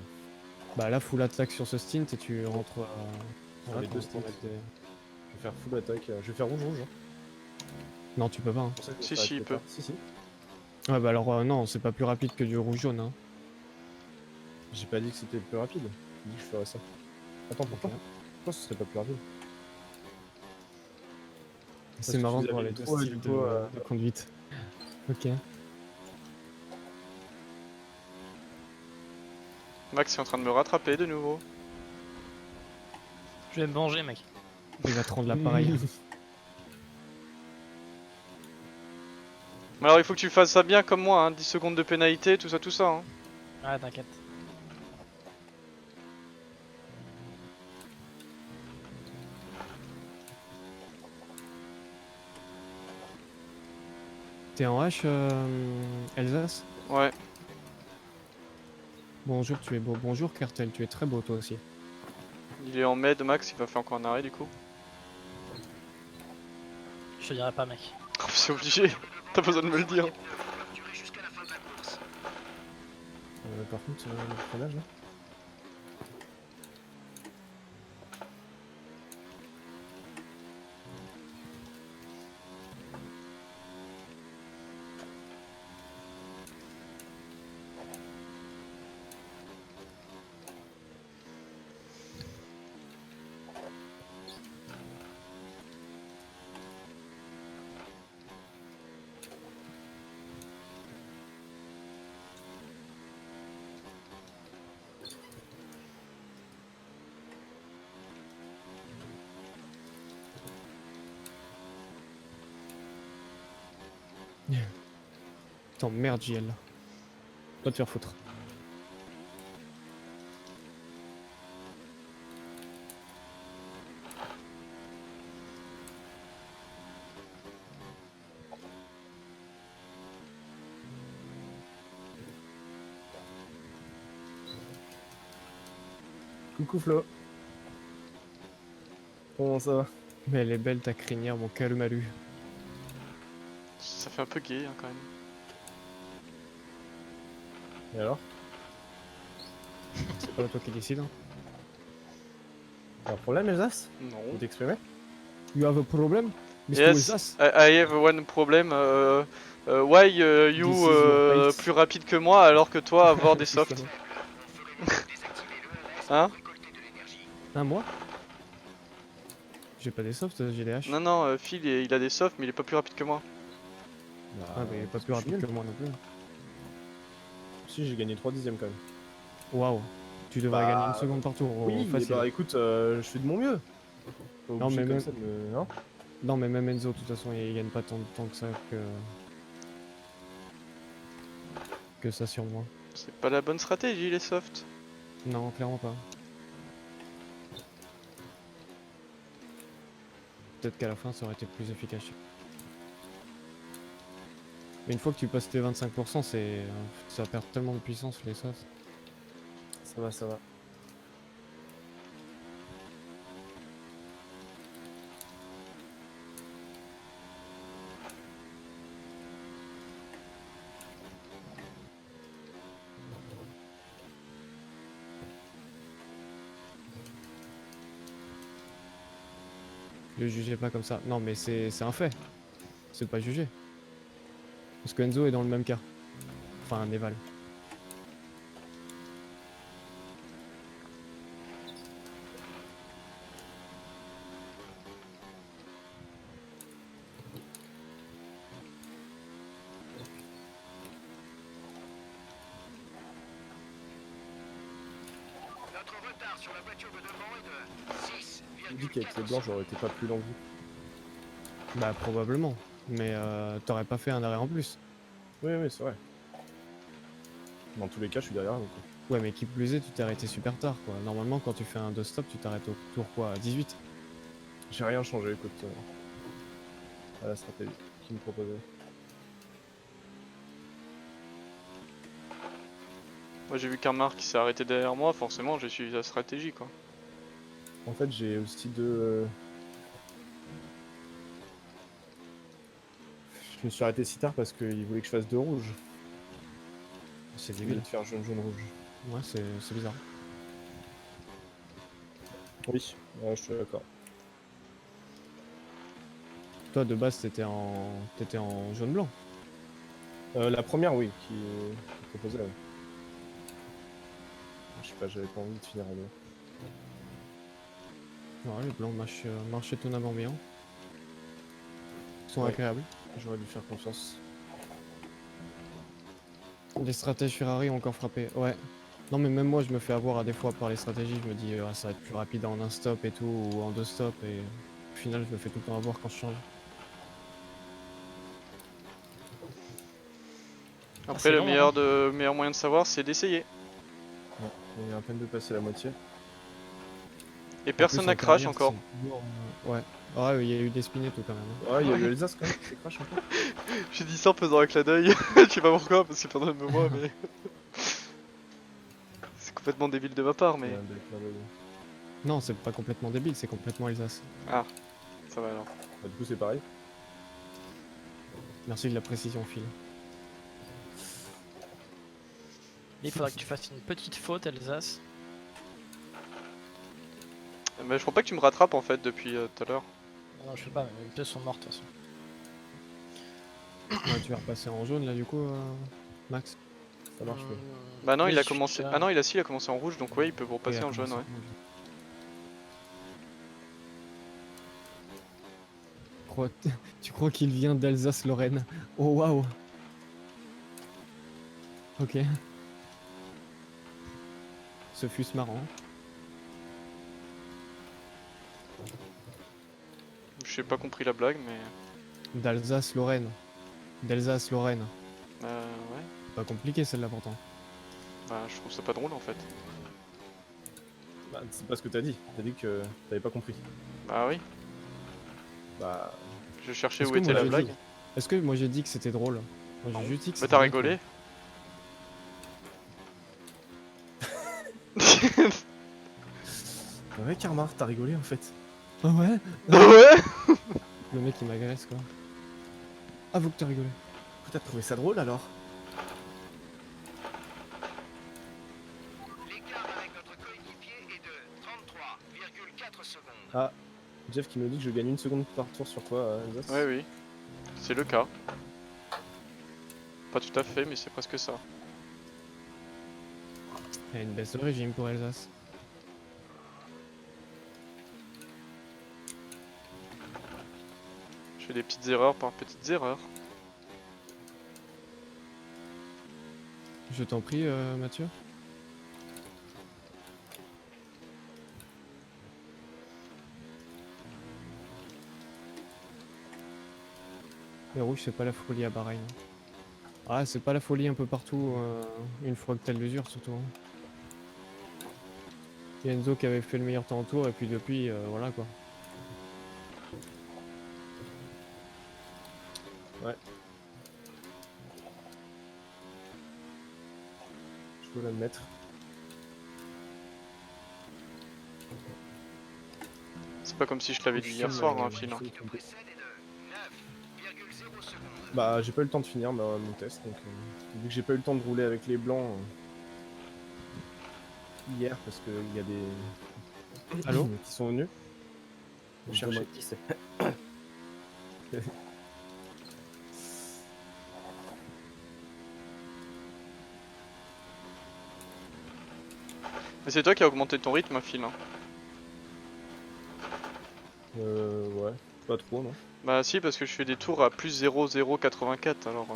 Bah là, full attaque sur ce stint et tu rentres Sur les deux pour stints. mettre des- Je vais faire full attaque. Je vais faire rouge-rouge. Hein. Non, tu peux pas. Hein. Pour ça que je Si, vais faire si, avec il les peut. parts. Si, si. Ouais, bah alors non, c'est pas plus rapide que du rouge-jaune. Hein. J'ai pas dit que c'était le plus rapide. J'ai dit que je ferais ça. Attends, pourquoi Ok. Pourquoi ce serait pas plus rapide? C'est que marrant tu de voir avais les deux trop, styles du de, coup, de conduite. Ok. Max est en train de me rattraper de nouveau. Je vais me venger, mec. Il va te rendre l'appareil. Mais alors il faut que tu fasses ça bien comme moi, hein. 10 secondes de pénalité, tout ça. Hein. Ouais, t'inquiète. T'es en H, Alsace? Ouais. Bonjour, tu es beau. Bonjour, Cartel, tu es très beau toi aussi. Il est en med, Max, il va faire encore un arrêt du coup. Je te dirai pas, mec. Oh, c'est obligé, t'as pas besoin de me le dire. Durer jusqu'à la fin de la course. Par contre, le freinage là. T'emmerdes, JL. Va te faire foutre. Coucou Flo. Comment ça va? Mais elle est belle ta crinière, mon calmalu. Ça fait un peu gay hein, quand même. Et alors? C'est pas toi qui décide. Hein. T'as un problème, Alsace? Non. Vous t'exprimer? You have a problem, Mr. Yes, Alsace? I have one problem. Why This you is your face. plus rapide que moi alors que toi avoir des softs? Hein? Un mois? J'ai pas des softs, j'ai des H. Non, non, Phil il a des softs mais il est pas plus rapide que moi. Ah, mais il est pas plus rapide que moi non plus. Si, j'ai gagné 3 dixièmes quand même. Waouh. Tu devrais Bah, gagner une seconde par tour. Oui, mais facile. bah écoute, je fais de mon mieux. Pas Non, obligé mais comme même- ça de me- Non. Non, mais même Enzo, de toute façon, il gagne pas tant de temps que ça que ça sur moi. C'est pas la bonne stratégie les softs. Non, clairement pas. Peut-être qu'à la fin, ça aurait été plus efficace. Mais une fois que tu passes tes 25%, ça perd tellement de puissance les softs. Ça va, ça va. Le jugez pas comme ça. Non, mais c'est un fait. C'est pas jugé. Parce que Enzo est dans le même cas. Enfin, Neval. Notre retard sur la voiture de devant est de 6,4 Je me dis qu'avec les blancs, j'aurais été pas plus long que vous. Bah, probablement. Mais t'aurais pas fait un arrêt en plus. Oui, oui, c'est vrai. Dans tous les cas, je suis derrière vous. Quoi. Ouais, mais qui plus est, tu t'es arrêté super tard, quoi. Normalement, quand tu fais un 2-stop, tu t'arrêtes au tour, quoi, à 18. J'ai rien changé, écoute. À la stratégie qu'il me proposait. Moi j'ai vu qu'un Marc qui s'est arrêté derrière moi, forcément j'ai suivi la stratégie quoi. En fait, j'ai aussi deux. Je me suis arrêté si tard parce qu'il voulait que je fasse 2 rouges. C'est Il voulait débile. de faire jaune, jaune, rouge. Ouais, c'est bizarre. Oui, ouais, je suis d'accord. Toi, de base, t'étais en jaune-blanc. La première, oui, qui proposait. Ouais. Je sais pas, j'avais pas envie de finir en deux. Ouais, les blancs marchent étonnamment bien. Ils sont Ouais. agréables. J'aurais dû faire confiance. Les stratèges Ferrari ont encore frappé. Ouais. Non, mais même moi, je me fais avoir à des fois par les stratégies. Je me dis, ah, ça va être plus rapide en un stop et tout, ou en 2 stops. Et au final, je me fais tout le temps avoir quand je change. Après, c'est le long, meilleur moyen de savoir, c'est d'essayer. Ouais. Il est à peine de passer la moitié. Et En personne plus, n'a en crash carrière, encore. c'est toujours, ouais. Ah, ouais, il y a eu des spinets tout quand même. Hein. Ouais, il y a eu Alsace quand même qui s'est crash un peu. J'ai dit ça en faisant un clin d'œil. Je sais pas pourquoi, parce que personne ne me voit, mais. C'est complètement débile de ma part, mais. Ouais, un bel clin d'œil. Non, c'est pas complètement débile, c'est complètement Alsace. Ah, ça va alors. Bah, du coup, c'est pareil. Merci de la précision, Phil. Il faudra que tu fasses une petite faute, Alsace. Mais je crois pas que tu me rattrapes en fait depuis tout à l'heure. Non, je sais pas, mais les deux sont morts de toute façon. Ouais, tu vas repasser en jaune là, du coup, Max. Ça marche, oui. Bah non, Oui, il a je suis commencé. déjà- Ah non, il a commencé en rouge, donc ouais, il peut vous Oui, il repasser a en jaune, commencé ouais. en jaune. Tu crois qu'il vient d'Alsace-Lorraine? Oh waouh! Ok. Ce fut marrant. J'ai pas compris la blague, mais. D'Alsace-Lorraine. D'Alsace-Lorraine. Ouais. Pas compliqué celle-là pourtant. Bah, je trouve ça pas drôle en fait. Bah, c'est pas ce que t'as dit. T'as dit que t'avais pas compris. Bah oui, Bah, je cherchais Est-ce où que était moi la j'ai blague. dit- Est-ce que moi j'ai dit que c'était drôle? Moi Non. j'ai juste dit que Bah c'était t'as drôle. rigolé. ouais, Karmar, t'as rigolé en fait. Ah ouais? Ouais. Le mec il m'agresse quoi. Ah vous que t'as rigolé. Pourquoi t'as trouvé ça drôle alors? L'écart avec notre coéquipier est de 33,4 secondes. Ah, Jeff qui me dit que je gagne 1 seconde par tour sur toi, Alsace. Ouais, oui. C'est le cas. Pas tout à fait, mais c'est presque ça. Il y a une baisse de régime pour Alsace. Je fais des petites erreurs par petites erreurs. Je t'en prie, Mathieu. Les rouges, c'est pas la folie à Bahreïn. Ah, c'est pas la folie un peu partout, une fois que t'as l'usure surtout. Hein. Il y a Enzo qui avait fait le meilleur temps en tour, et puis depuis, voilà quoi. Ouais. Je peux l'admettre. C'est pas comme si je l'avais dit hier soir, hein, Phil. Hein. Qui nous précède est de 9,0 secondes. Bah, j'ai pas eu le temps de finir mon test, donc vu que j'ai pas eu le temps de rouler avec les blancs hier, parce qu'il y a des Allô qui sont venus me Je chercher. demande qui c'est. Mais c'est toi qui as augmenté ton rythme, Phil. Hein. Ouais, pas trop, non. Bah si, parce que je fais des tours à plus 0,084, alors...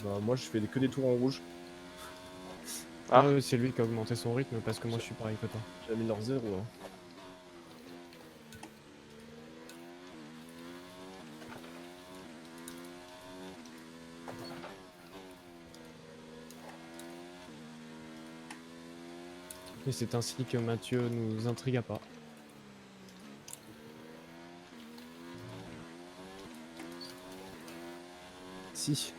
Bah, moi, je fais que des tours en rouge. Ah. Ouais, c'est lui qui a augmenté son rythme parce que moi je suis pareil que toi. J'ai mis leur 0. Hein. Et c'est ainsi que Mathieu nous intriga pas. Si.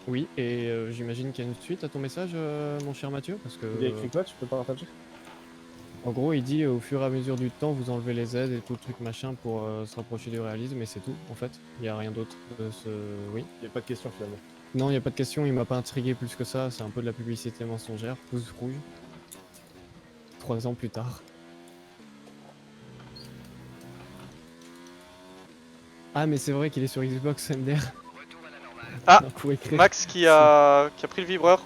Oui, et j'imagine qu'il y a une suite à ton message, mon cher Mathieu, parce que... Il a écrit quoi? Tu peux pas partager? En gros, il dit au fur et à mesure du temps, vous enlevez les aides et tout le truc machin pour se rapprocher du réalisme, et c'est tout en fait. Il y a rien d'autre de ce. Oui. Il n'y a pas de question finalement. Non, il y a pas de question, il m'a pas intrigué plus que ça, c'est un peu de la publicité mensongère. Pouce rouge. 3 ans plus tard. Ah, mais c'est vrai qu'il est sur Xbox MDR. Retour à la normale. Ah, Pour écrire. Max qui a pris le vibreur.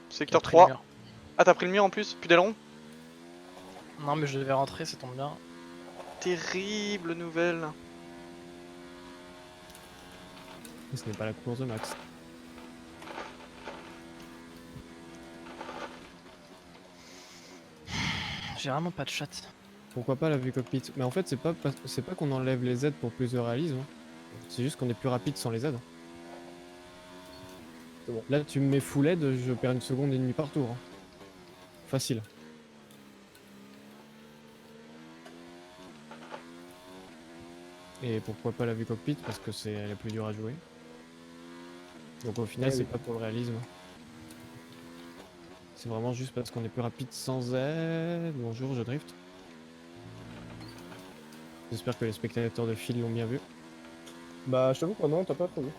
Secteur Après le 3. mur. Ah, t'as pris le mur en plus? Plus d'aileron? Non, mais je devais rentrer, ça tombe bien. Terrible nouvelle. Ce n'est pas la course de Max. J'ai vraiment pas de chat. Pourquoi pas la vue cockpit? Mais en fait, c'est pas qu'on enlève les aides pour plus de réalisme. Hein. C'est juste qu'on est plus rapide sans les aides. C'est bon. Là, tu me mets full aide, je perds 1 seconde et demie par tour. Hein. Facile. Et pourquoi pas la vue cockpit? Parce que c'est la plus dure à jouer. Donc au final, Ouais, c'est oui. pas pour le réalisme. C'est vraiment juste parce qu'on est plus rapide sans aide. Bonjour, je drift. J'espère que les spectateurs de fil l'ont bien vu. Bah, je t'avoue que non, t'as pas trop vu.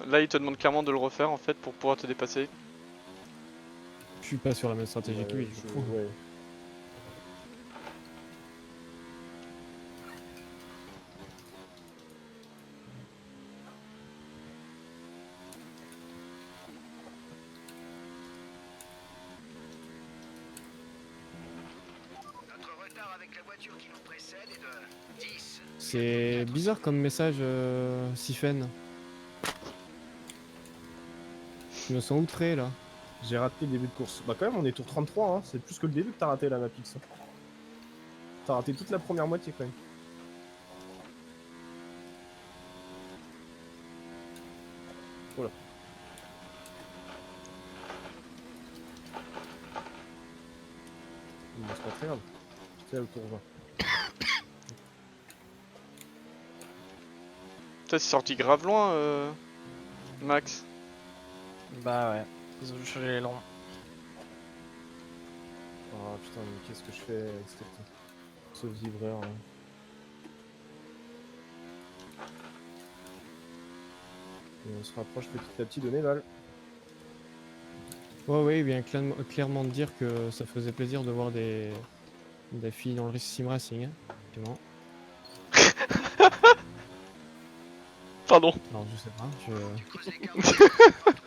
Là, il te demande clairement de le refaire en fait pour pouvoir te dépasser. Je suis pas sur la même stratégie que lui. je trouve. Ouais. Notre retard avec la voiture qui nous précède est de 10. C'est bizarre comme message, Sifen. Je me sens outré là. J'ai raté le début de course. Bah quand même, on est tour 33, hein. C'est plus que le début que t'as raté là, ma pix. T'as raté toute la première moitié quand même. Voilà. Bon, c'est pas très grave. C'est au tour 20. Putain, c'est sorti grave loin, Max. Bah ouais, ils ont changé les longs. Ah putain, mais qu'est-ce que je fais avec ce vibreur là. Et on se rapproche petit à petit de Neval. Ouais, ouais, il vient clairement de dire que ça faisait plaisir de voir des filles dans le sim racing. Hein, effectivement. Pardon. Alors je sais pas, Tu creuses l'écart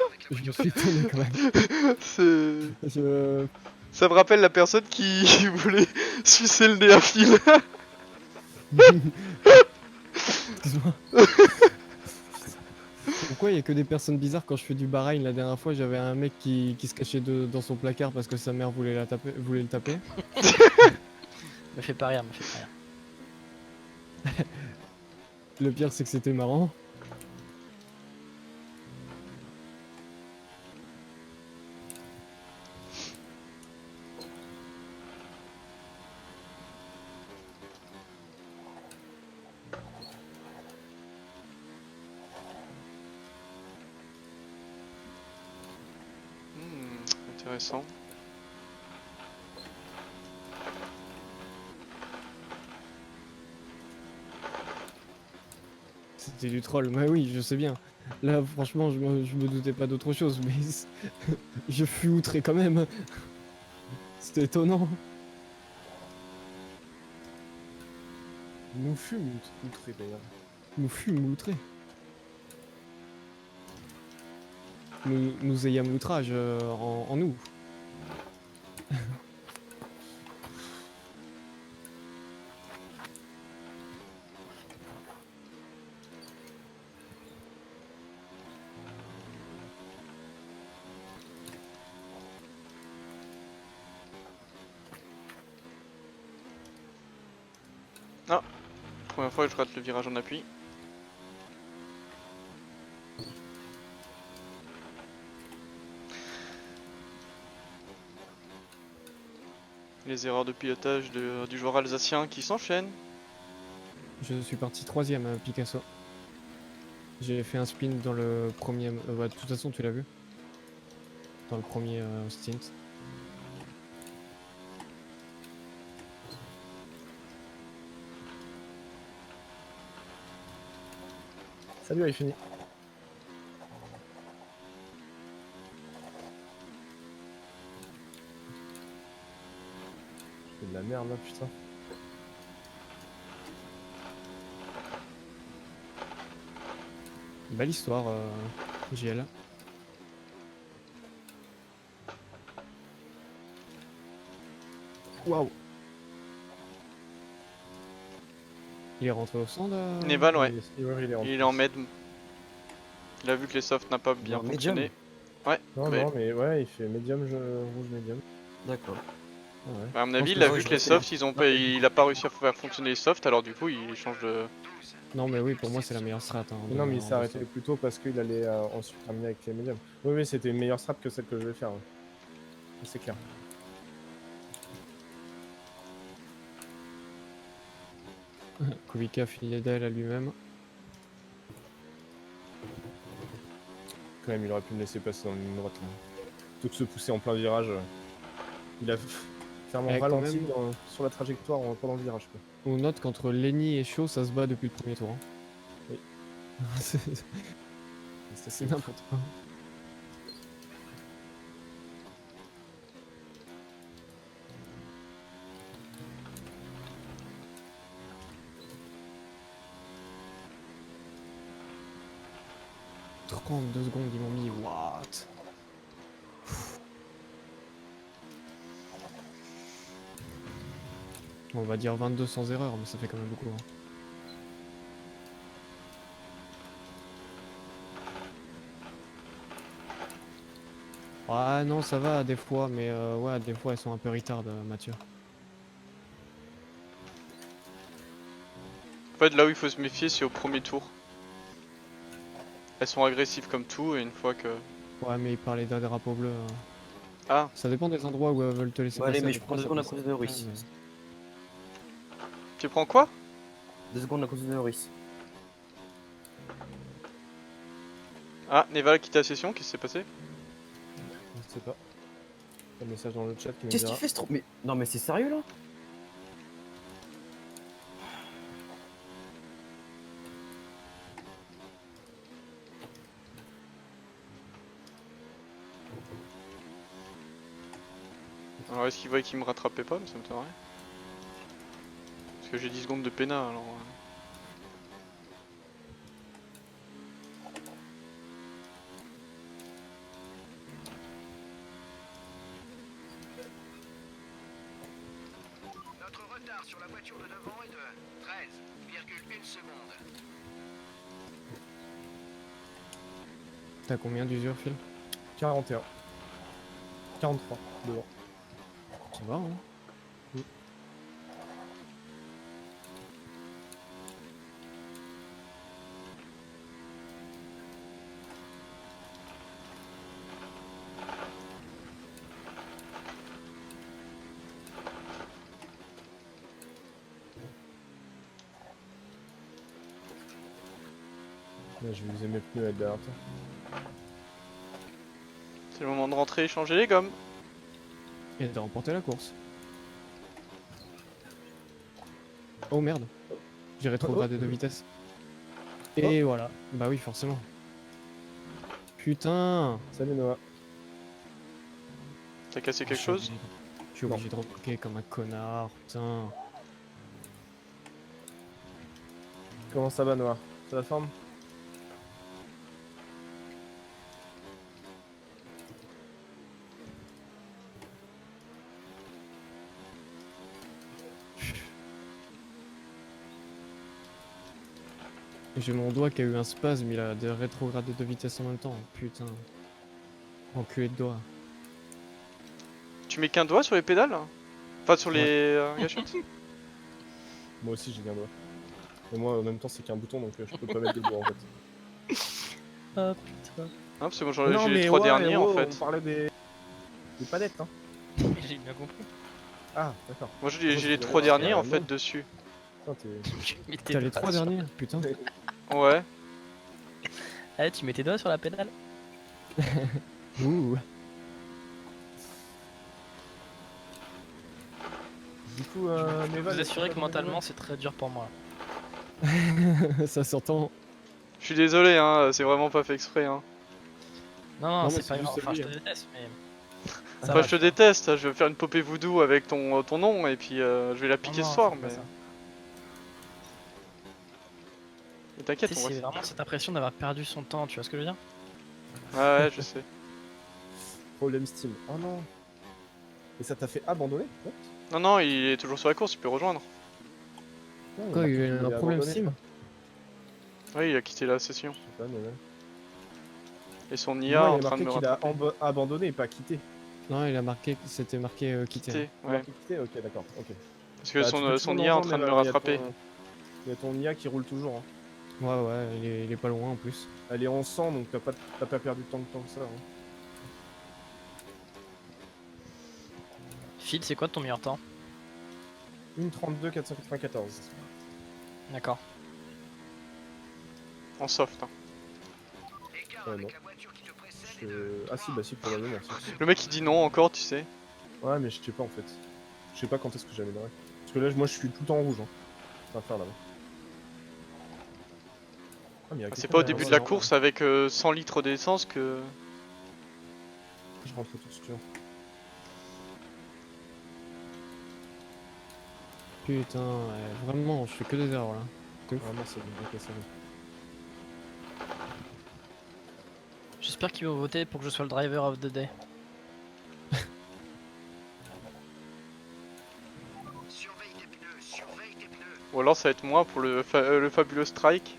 avec la je me voiture suis étonné quand même. C'est... Je... Ça me rappelle la personne qui voulait sucer le nez à fil. Excuse-moi. Pourquoi il y a que des personnes bizarres quand je fais du Bahreïn? La dernière fois, j'avais un mec qui se cachait dans son placard parce que sa mère voulait le taper. Me fait pas rire, me fait pas rire. Le pire, c'est que c'était marrant. Intéressant. C'était du troll, mais oui, je sais bien. Là, franchement, je me doutais pas d'autre chose, mais je fus outré quand même. C'était étonnant. Nous fûmes outrés d'ailleurs. Nous fûmes outrés. Nous ayâmes l'outrage en nous. Première fois que je rate le virage en appui. Les erreurs de pilotage du joueur alsacien qui s'enchaînent. Je suis parti 3ème, Picasso. J'ai fait un spin dans le premier... ouais, de toute façon, tu l'as vu. Dans le premier stint. Salut, il finit. C'est de la merde là, putain. Belle histoire, JL. Waouh. Il est rentré au stand Neval, ouais. Il Il est en med. Il a vu que les softs n'ont pas bien en médium. fonctionné. Ouais, Non, mais non, mais ouais, il fait médium, rouge médium. D'accord. Ah ouais. à mon avis, pense il a que vu je que les le sais. softs, il a pas réussi à faire fonctionner les softs, alors du coup, il change de. Non mais oui, pour moi c'est la meilleure strat. Hein, Mais non, mais il en s'est arrêté strat. plus tôt parce qu'il allait ensuite terminer avec les médiums. Oui, oui, c'était une meilleure strat que celle que je vais faire. Ouais. C'est clair. Kubica finit d'elle à lui-même. Quand même, il aurait pu me laisser passer dans la ligne droite. Là. Plutôt que se pousser en plein virage. Il a clairement Eh, quand ralenti même. sur la trajectoire pendant le virage. Quoi. On note qu'entre Lenny et Shaw, ça se bat depuis le premier tour. Hein. Oui. C'est n'importe quoi. « 32 secondes, ils m'ont mis, what ?» On va dire 22 sans erreur, mais ça fait quand même beaucoup. Hein. Ah non, ça va des fois, mais ouais, des fois elles sont un peu retard, Mathieu. En fait, là où il faut se méfier, c'est au premier tour. Elles sont agressives comme tout, et une fois que. Ouais, mais il parlait d'un drapeau bleu. Hein. Ah, Ça dépend des endroits où elles veulent te laisser Bon, passer. allez, mais des je fois, prends 2 ça secondes à passe cause de après, Norris. mais- tu prends quoi? 2 secondes à cause de Norris. Ah, Neval a quitté la session, qu'est-ce qui s'est passé? Je sais pas. Un message dans le chat qui me Qu'est-ce dira. qu'il fait ce trou? Mais non, mais c'est sérieux là? Alors, est-ce qu'il voyait qu'il me rattrapait pas? Mais ça me m'étonnerait. Parce que j'ai 10 secondes de péna alors. Notre retard sur la voiture de devant est de 13,1 secondes. T'as combien d'usure, Phil? 41. 43 devant. Ça va, hein? Là, je vais user mes pneus à être derrière toi. C'est le moment de rentrer et changer les gommes. Et de remporter la course. Oh merde. J'ai rétrogradé de vitesse. Et voilà. Bah oui, forcément. Putain. Salut Noah. T'as cassé quelque chose? Je suis obligé de remarquer comme un connard, putain. Comment ça va Noah? Ça va forme? J'ai mon doigt qui a eu un spasme, il a rétrogradé de vitesse en même temps. Putain. Enculé de doigt. Tu mets qu'un doigt sur les pédales? Enfin, sur les gâchettes? Moi aussi j'ai qu'un doigt. Mais moi en même temps c'est qu'un bouton donc je peux pas mettre de doigts en fait. Ah putain. Ah, parce que moi j'ai les 3 derniers en fait. On parlait des panettes hein. J'ai bien compris. Ah d'accord. Moi j'ai les 3 derniers en fait non. dessus. Putain, t'es... Tu mets tes T'as les doigts 3 sur- derniers, putain. Ouais. Allez, tu mets tes doigts sur la pédale. Ouh. Du coup Je peux vous assurer que mentalement c'est très dur pour moi. Ça s'entend. Je suis désolé, hein, c'est vraiment pas fait exprès. Hein. Non, mais c'est c'est pas grave, juste enfin je lui, te déteste, mais. Ça Enfin, va, je te tu vois. déteste, je vais faire une popée voodoo avec ton nom et puis je vais la Non, piquer non, ce soir, fais pas mais. ça. Mais Tu t'inquiète, sais, on va. c'est vraiment cette impression d'avoir perdu son temps, tu vois ce que je veux dire? Ouais, ouais, je sais. Problème Steam. Oh non. Et ça t'a fait abandonner? What? Non, non, il est toujours sur la course, il peut rejoindre. Non, Quoi, marqué il y a qu'il eu un voulait problème abandonner. Steam? Oui, il a quitté la session. Je sais pas, mais ouais. Et son Moi, IA est il en est train de marqué me qu'il a rattraper. abandonné et pas quitté. Non, il a marqué, c'était marqué quitter. Quitté, Il a ouais. marqué quitté? Ok, d'accord. Ok. Parce que Bah, tu peux son toujours IA est en l'enjoindre, train de me mais rattraper. il y a ton IA qui roule toujours. Hein. Ouais, ouais, il est pas loin en plus. Elle est en 100, donc t'as pas perdu tant que ça. Hein. Phil, c'est quoi ton meilleur temps? 1,32 494. D'accord. En soft. Hein. Écart Ouais, avec non. la voiture qui te précède est de Ah si, bah si, probablement. Si. Le mec il dit non encore, tu sais. Ouais, mais je sais pas en fait. Je sais pas quand est-ce que j'amènerai. Parce que là, moi, je suis tout le temps en rouge. Hein. Ça va faire là-bas. Ah, mais il y a C'est quelqu'un pas au derrière début de moi, la genre, course avec 100 litres d'essence que. Je rentre tout de suite. Putain, ouais, vraiment, je fais que des erreurs là. C'est ouf. Vraiment, c'est bon. Ok, c'est bon. J'espère qu'ils vont voter pour que je sois le driver of the day. surveille tes pneus, surveille tes pneus. Ou alors ça va être moi pour le fabuleux strike.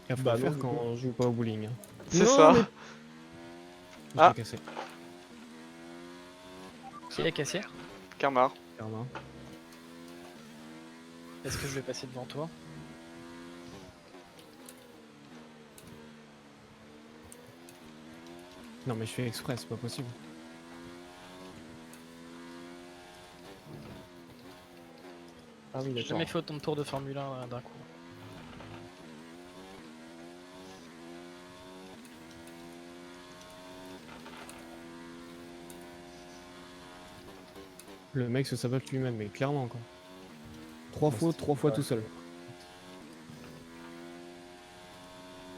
Il faut Bah le non, faire du quand coup. on joue pas au bowling. Hein. C'est Non, ça. mais- Je Ah. l'ai cassé, Qui l'a cassé? Karma. karma. Est-ce que je vais passer devant toi? Non mais je fais exprès, c'est pas possible. Ah oui, J'ai d'accord. jamais fait autant de tours de Formule 1 d'un coup. Le mec se sabote lui-même, mais clairement encore. 3 fautes, 3 fois tout seul.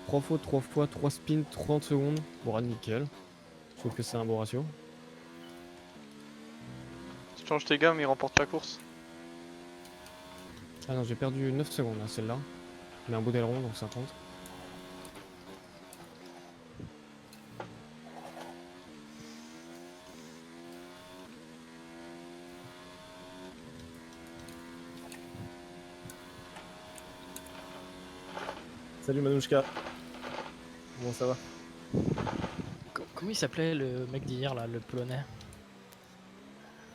3 fautes, 3 fois, 3 spins, 30 secondes. Bon, nickel. Je trouve que c'est un bon ratio. Tu changes tes gammes, il remporte la course. Ah non, j'ai perdu 9 secondes là, celle-là. Mais un bout d'aileron, donc ça compte. Salut Manouchka. Comment ça va? Comment il s'appelait le mec d'hier là, le polonais?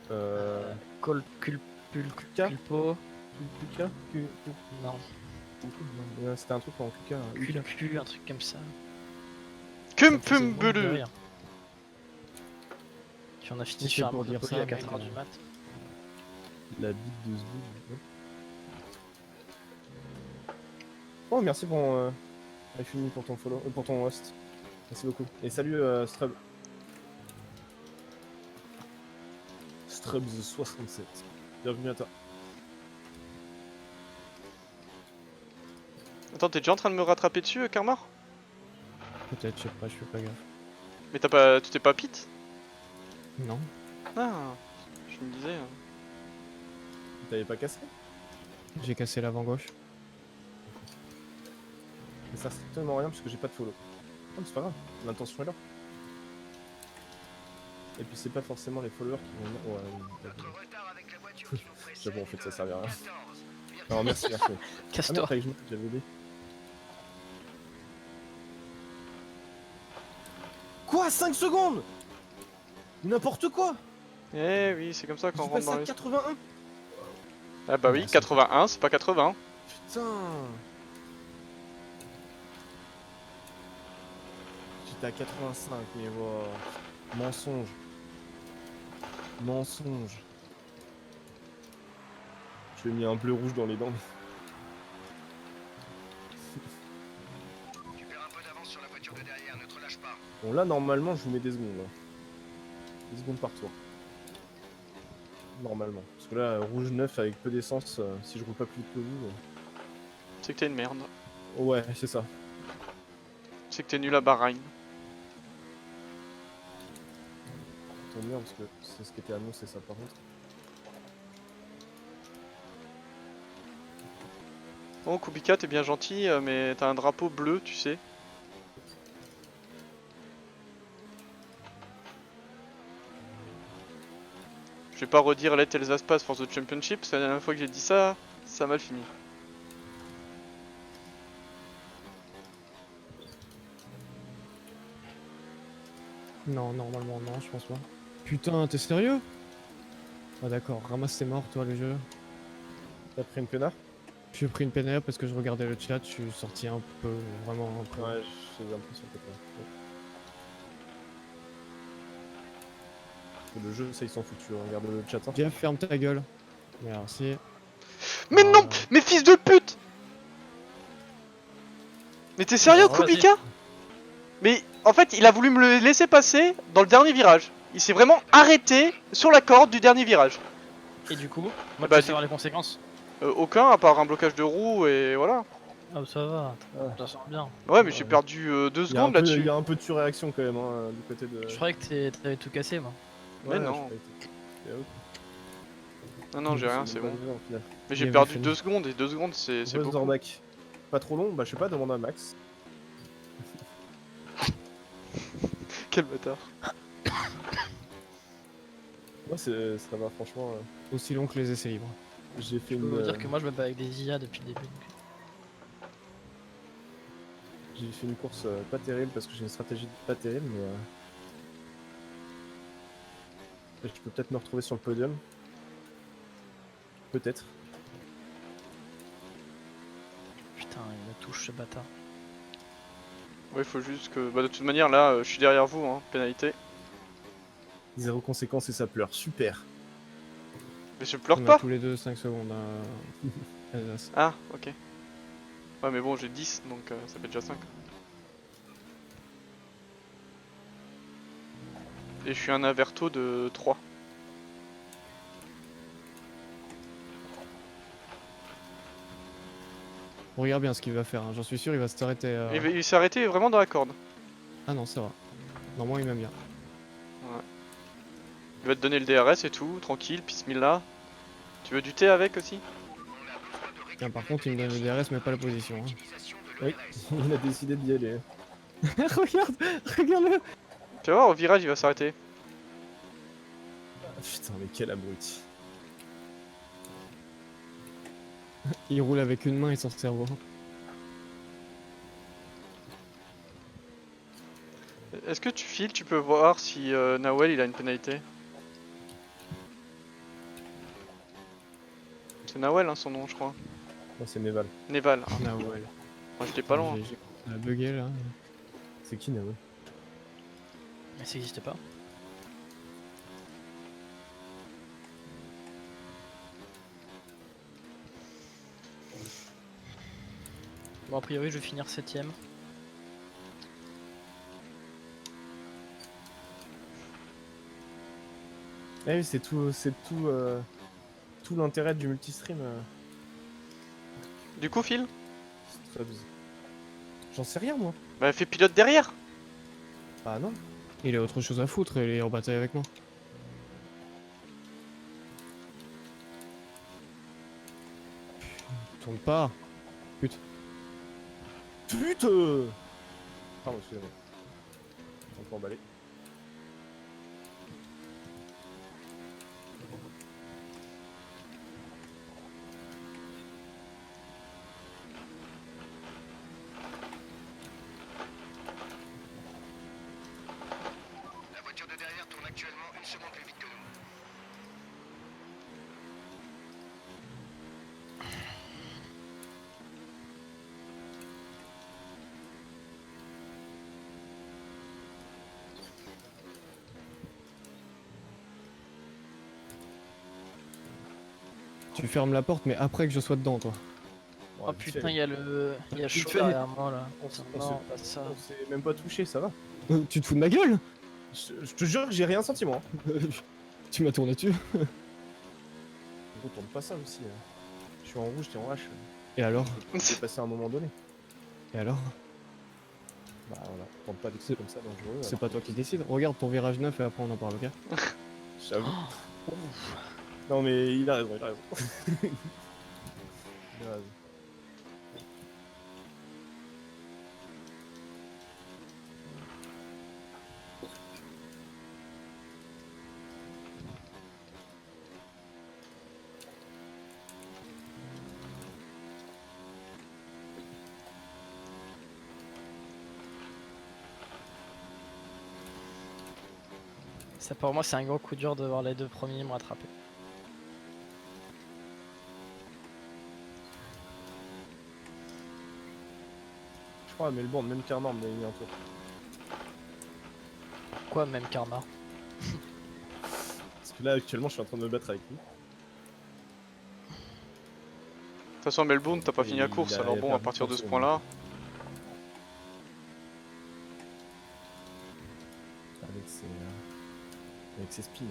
Kuka Culpo? Kuka Non. C'était un truc en Kuka. Culcu, un truc comme ça. Cum Ça me faisait pum mourir de bleu. rire. Puis on a fini C'est sur un pour dire Monopoly ça, à 4h mec. du mat. La bite de ce bout. Oh, merci pour Ifuni pour ton follow, pour ton host. Merci beaucoup. Et salut Strub. Strubs67. Bienvenue à toi. Attends, t'es déjà en train de me rattraper dessus, Karma? Peut-être, je sais pas, je fais pas gaffe. Mais t'as pas. Tu t'es pas pit? Non. Ah, je me disais. T'avais pas cassé? J'ai cassé l'avant gauche. Mais ça sert strictement rien parce que j'ai pas de follow. Oh, mais c'est pas grave, l'intention est là. Et puis c'est pas forcément les followers qui vont... Ouais, Notre retard avec la voiture qui nous précède c'est bon, en fait, ça est de servait à rien. 14. Alors merci, merci. Ah non, Casse-toi. fallait que j'avais oublié. Quoi 5 secondes? N'importe quoi. Eh oui, c'est comme ça Je qu'on suis rentre passé dans à les. 81. Ah bah oui, Non, c'est- 81, c'est pas 80. Putain. J'étais à 85, mais wow. Mensonge. Mensonge. Je lui ai mis un bleu rouge dans les dents. Tu perds un peu d'avance sur la voiture de derrière, ne te relâche pas. Bon là normalement je vous mets des secondes. Là. Des secondes par tour. Normalement. Parce que là rouge 9 avec peu d'essence, si je roule pas plus vite que vous. C'est que t'es une merde. Ouais, c'est ça. C'est que t'es nul à Bahreïn. Tant mieux parce que c'est ce qui était annoncé ça par contre. Bon, Kubica, t'es bien gentil, mais t'as un drapeau bleu, tu sais. Je vais pas redire Let Elsace Pass for the Championship, c'est la dernière fois que j'ai dit ça, ça a mal fini. Non, normalement non, je pense pas. Putain, t'es sérieux? Ah d'accord, ramasse tes morts toi le jeu. T'as pris une pena? J'ai pris une PNR parce que je regardais le chat, je suis sorti un peu, vraiment un peu. Ouais, j'ai l'impression que t'as. Le jeu, ça ils s'en foutent, tu regardes le chat. Hein. Jeff, ferme ta gueule. Merci. Mais non! Mais fils de pute! Mais t'es sérieux, Alors, vas-y. Kubica? Mais en fait, il a voulu me le laisser passer dans le dernier virage. Il s'est vraiment arrêté sur la corde du dernier virage. Et du coup, moi Bah, tu veux du- savoir les conséquences. Aucun, à part un blocage de roue et voilà. Ah ça va, Ah. ça sent bien. Ouais, mais j'ai perdu 2 Il y a un secondes peu- là-dessus. Il y a un peu de surréaction quand même hein, du côté de. Je croyais que t'avais tout cassé moi. Mais Ouais, non. je croyais que t'étais out. Non, non, j'ai rien, C'est c'est pas bon. arrivé, au final. Mais Il j'ai avait perdu fini. 2 secondes et 2 secondes c'est Buzz beaucoup. Zorback. Pas trop long, bah je sais pas, demande à Max. Quel bâtard. Moi ça va franchement. Aussi long que les essais libres. J'ai fait Je peux une. vous dire que moi je me bats avec des IA depuis le début. J'ai fait une course pas terrible parce que j'ai une stratégie pas terrible, mais. Je peux peut-être me retrouver sur le podium. Peut-être. Putain, il me touche ce bâtard. Ouais, faut juste que. Bah, de toute manière, là, je suis derrière vous, hein, pénalité. Zéro conséquence et ça pleure, super. Mais je pleure On a pas. tous les deux 5 secondes. Alsace. Ah, ok. Ouais, mais bon, j'ai 10 donc ça fait déjà 5. Et je suis un averto de 3. Regarde bien ce qu'il va faire, hein. J'en suis sûr, il va s'arrêter. Il s'est arrêté vraiment dans la corde. Ah non, ça va. Normalement, il m'aime bien. Il va te donner le DRS et tout, tranquille, bismillah. Tu veux du thé avec aussi? Tiens, par contre, il me donne le DRS, mais pas la position. Hein. Oui, il a décidé d'y aller. Regarde-le. Tu vas voir, au virage, il va s'arrêter. Ah, putain, mais quel abruti. Il roule avec une main et son cerveau. Est-ce que tu files, tu peux voir si Nawel il a une pénalité? C'est Nawel hein, son nom je crois. Non, c'est Neval. Neval. Ah, Ah ouais. moi j'étais pas loin. On a bugué là. C'est qui, Neval? Mais ça existe pas. Bon a priori je vais finir 7ème. Eh oui, c'est tout, tout l'intérêt du multistream. Du coup file? Stubbs. J'en sais rien moi. Bah fais pilote derrière. Bah non. Il a autre chose à foutre, il est en bataille avec moi. Tourne pas. Putain. Putain. Pardon, excusez-moi. On peut emballer. La voiture de derrière tourne actuellement 1 seconde plus vite que nous. Tu fermes la porte, mais après que je sois dedans, toi. Bon, Oh vite putain, fait. il y a le. Il y a Vite chaud fait. derrière moi là. On Non, pas ça. On s'est même pas touché, ça va. Tu te fous de ma gueule? Je te jure que j'ai rien senti moi. Tu m'as tourné dessus. On tourne pas ça aussi. Je suis en rouge, t'es en H. Et alors? C'est passé à un moment donné. Et alors? Bah voilà, tente pas des trucs comme ça dangereux. C'est alors pas que toi qui c'est- décide. Regarde ton virage 9 et après on en parle, ok? J'avoue. Non mais il a raison, il a raison. Il a raison. Ça pour moi c'est un gros coup dur de voir les deux premiers me rattraper. Je crois à Melbourne, même Karma on a mis un tour. Quoi même Karma? Parce que là actuellement je suis en train de me battre avec lui. De toute façon, à Melbourne, t'as pas Et fini la course, il a alors bon, à perdu partir de 30 ce secondes. point-là. Avec ses spins.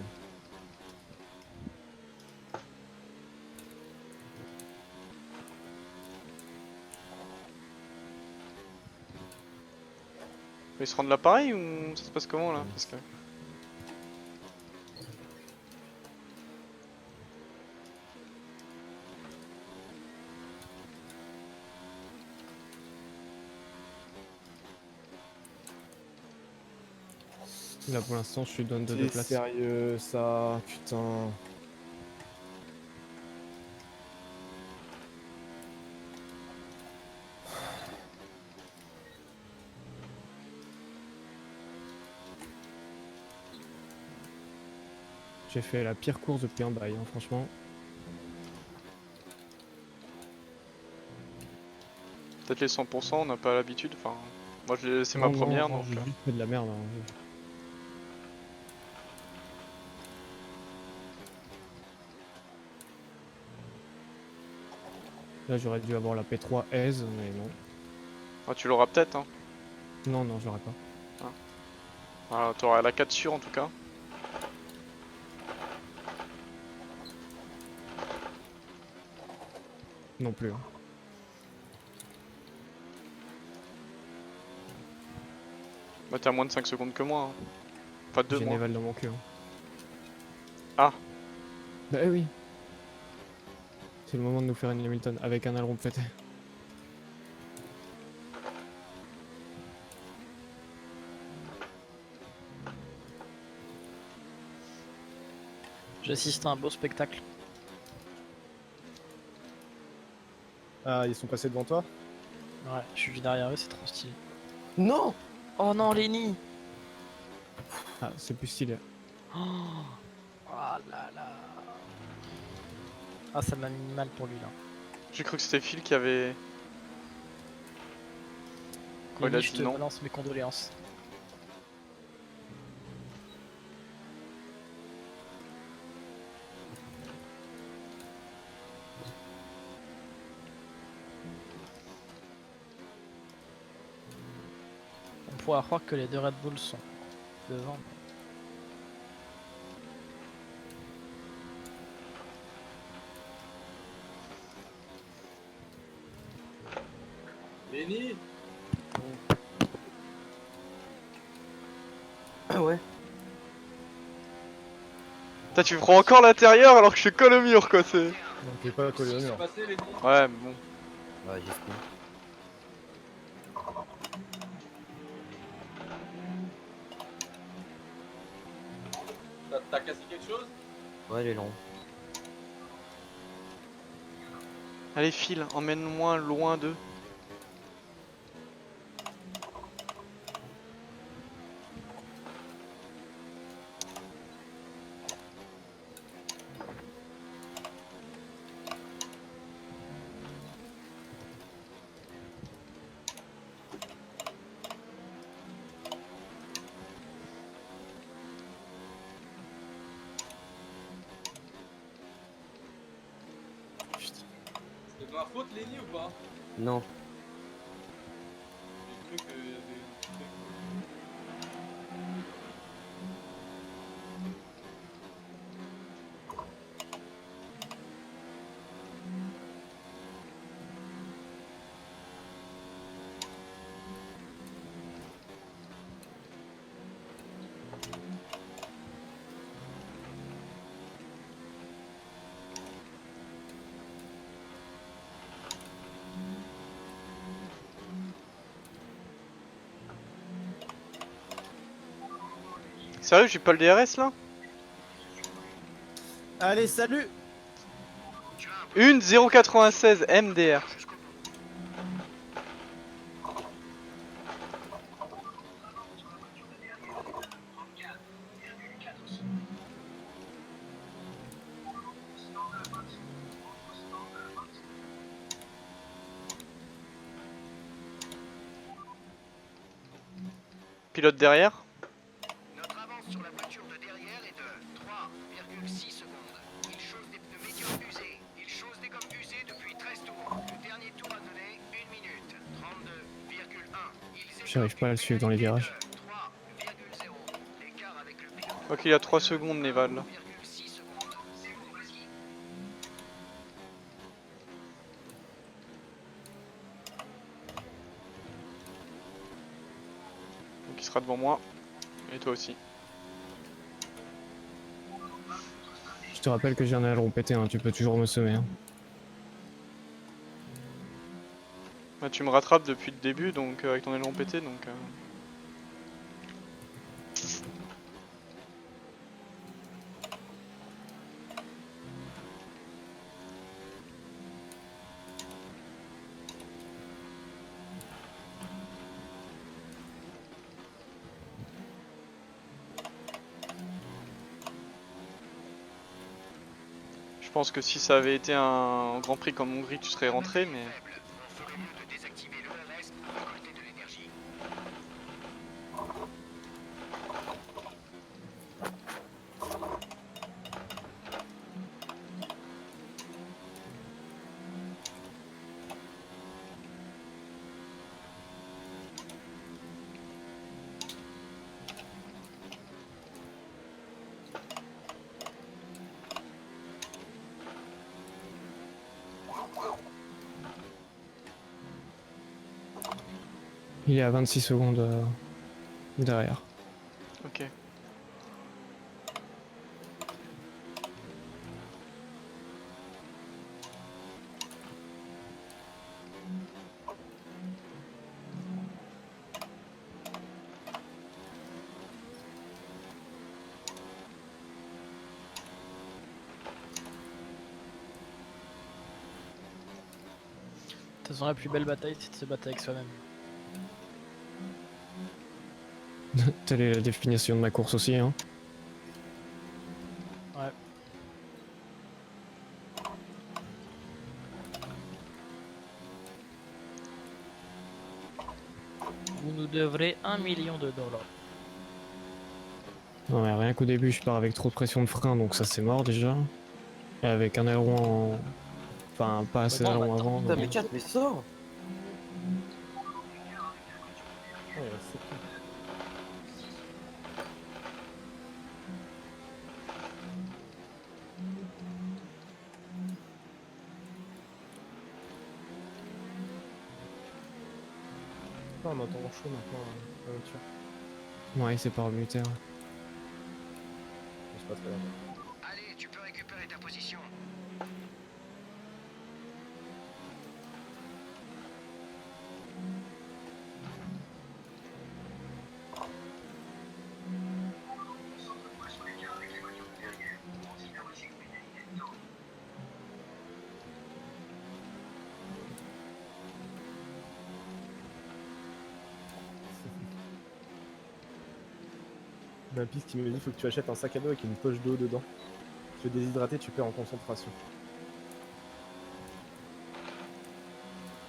Ils se rendent là pareil ou ça se passe comment là? Parce que... Là pour l'instant je suis donne de deux T'es places. sérieux ça, putain. J'ai fait la pire course depuis un bail, hein, franchement. Peut-être les 100%, on n'a pas l'habitude. Enfin, moi c'est ma Non, non, première non, donc. j'ai juste fait de la merde. Hein. Là j'aurais dû avoir la P3 aise, mais non. Ah, tu l'auras peut-être, hein. Non, non, j'aurais pas. Ah, t'auras la 4 sûre en tout cas. Non plus. Hein. Bah, t'es à moins de 5 secondes que moi. Hein. Pas 2 J'ai moi. Neval dans mon cul. Hein. Ah. Bah eh oui. C'est le moment de nous faire une Hamilton avec un aileron pété. J'assiste à un beau spectacle. Ah, ils sont passés devant toi? Ouais, je suis derrière eux, c'est trop stylé. Non! Oh non Lenny! Ah, c'est plus stylé. Oh là là. Ah ça m'a mis mal pour lui là. J'ai cru que c'était Phil qui avait. Quand il a Lenny, je dit te non. balance mes condoléances. On pourra croire que les deux Red Bull sont devant. Lenny, Ouais. Putain, tu prends encore l'intérieur alors que je suis colle au mur quoi, c'est. Non, t'es pas collé au qu'est-ce qui s'est mur. passé, Lenny? Ouais, mais bon. Ouais, j'ai spin. T'as cassé quelque chose? Ouais, les longs. Allez, Phil, emmène-moi loin d'eux. C'est de ma faute, Lenny, ou pas? Non. J'ai cru que. Sérieux, j'ai pas le DRS là? Allez, salut! Une 0,96 MDR. Pilote derrière. Notre avance sur la voiture de derrière est de 3,6 secondes. Il chose des pneus médiums usés. Il chose des gommes usées depuis 13 tours. Le dernier tour a donné 1 minute 32,1. J'arrive pas à le suivre dans les virages. 3,0. L'écart avec le pilote Ok, il a 3 secondes, Neval. Là. 3,6 secondes. C'est bon, vas-y. Donc il sera devant moi. Et toi aussi. Je te rappelle que j'ai un aileron pété, hein, tu peux toujours me semer. Hein. Bah, tu me rattrapes depuis le début, donc avec ton élan pété, donc. Je pense que si ça avait été un Grand Prix comme Hongrie, tu serais rentré, mais. Faible. On ferait mieux de désactiver l'ERS pour récolter de l'énergie. Il est à 26 secondes derrière. Ok. De toute façon, la plus belle bataille, c'est de se battre avec soi-même. Telle est la définition de ma course aussi. Hein. Ouais. Vous nous devrez 1 million de dollars. Non mais rien qu'au début je pars avec trop de pression de frein donc ça c'est mort déjà. Et avec un aileron en... Enfin pas assez Bon, d'aileron bah, avant. Putain, donc- mais 4, mais sors! Oh, il reste 7 tours. Ah, on entend chaud maintenant, la voiture. Ouais c'est pas rebuté. Hein. C'est pas très grave. Allez, tu peux récupérer ta position. Il y a un piste qui me dit faut que tu achètes un sac à dos avec une poche d'eau dedans. Tu es déshydraté, tu perds en concentration.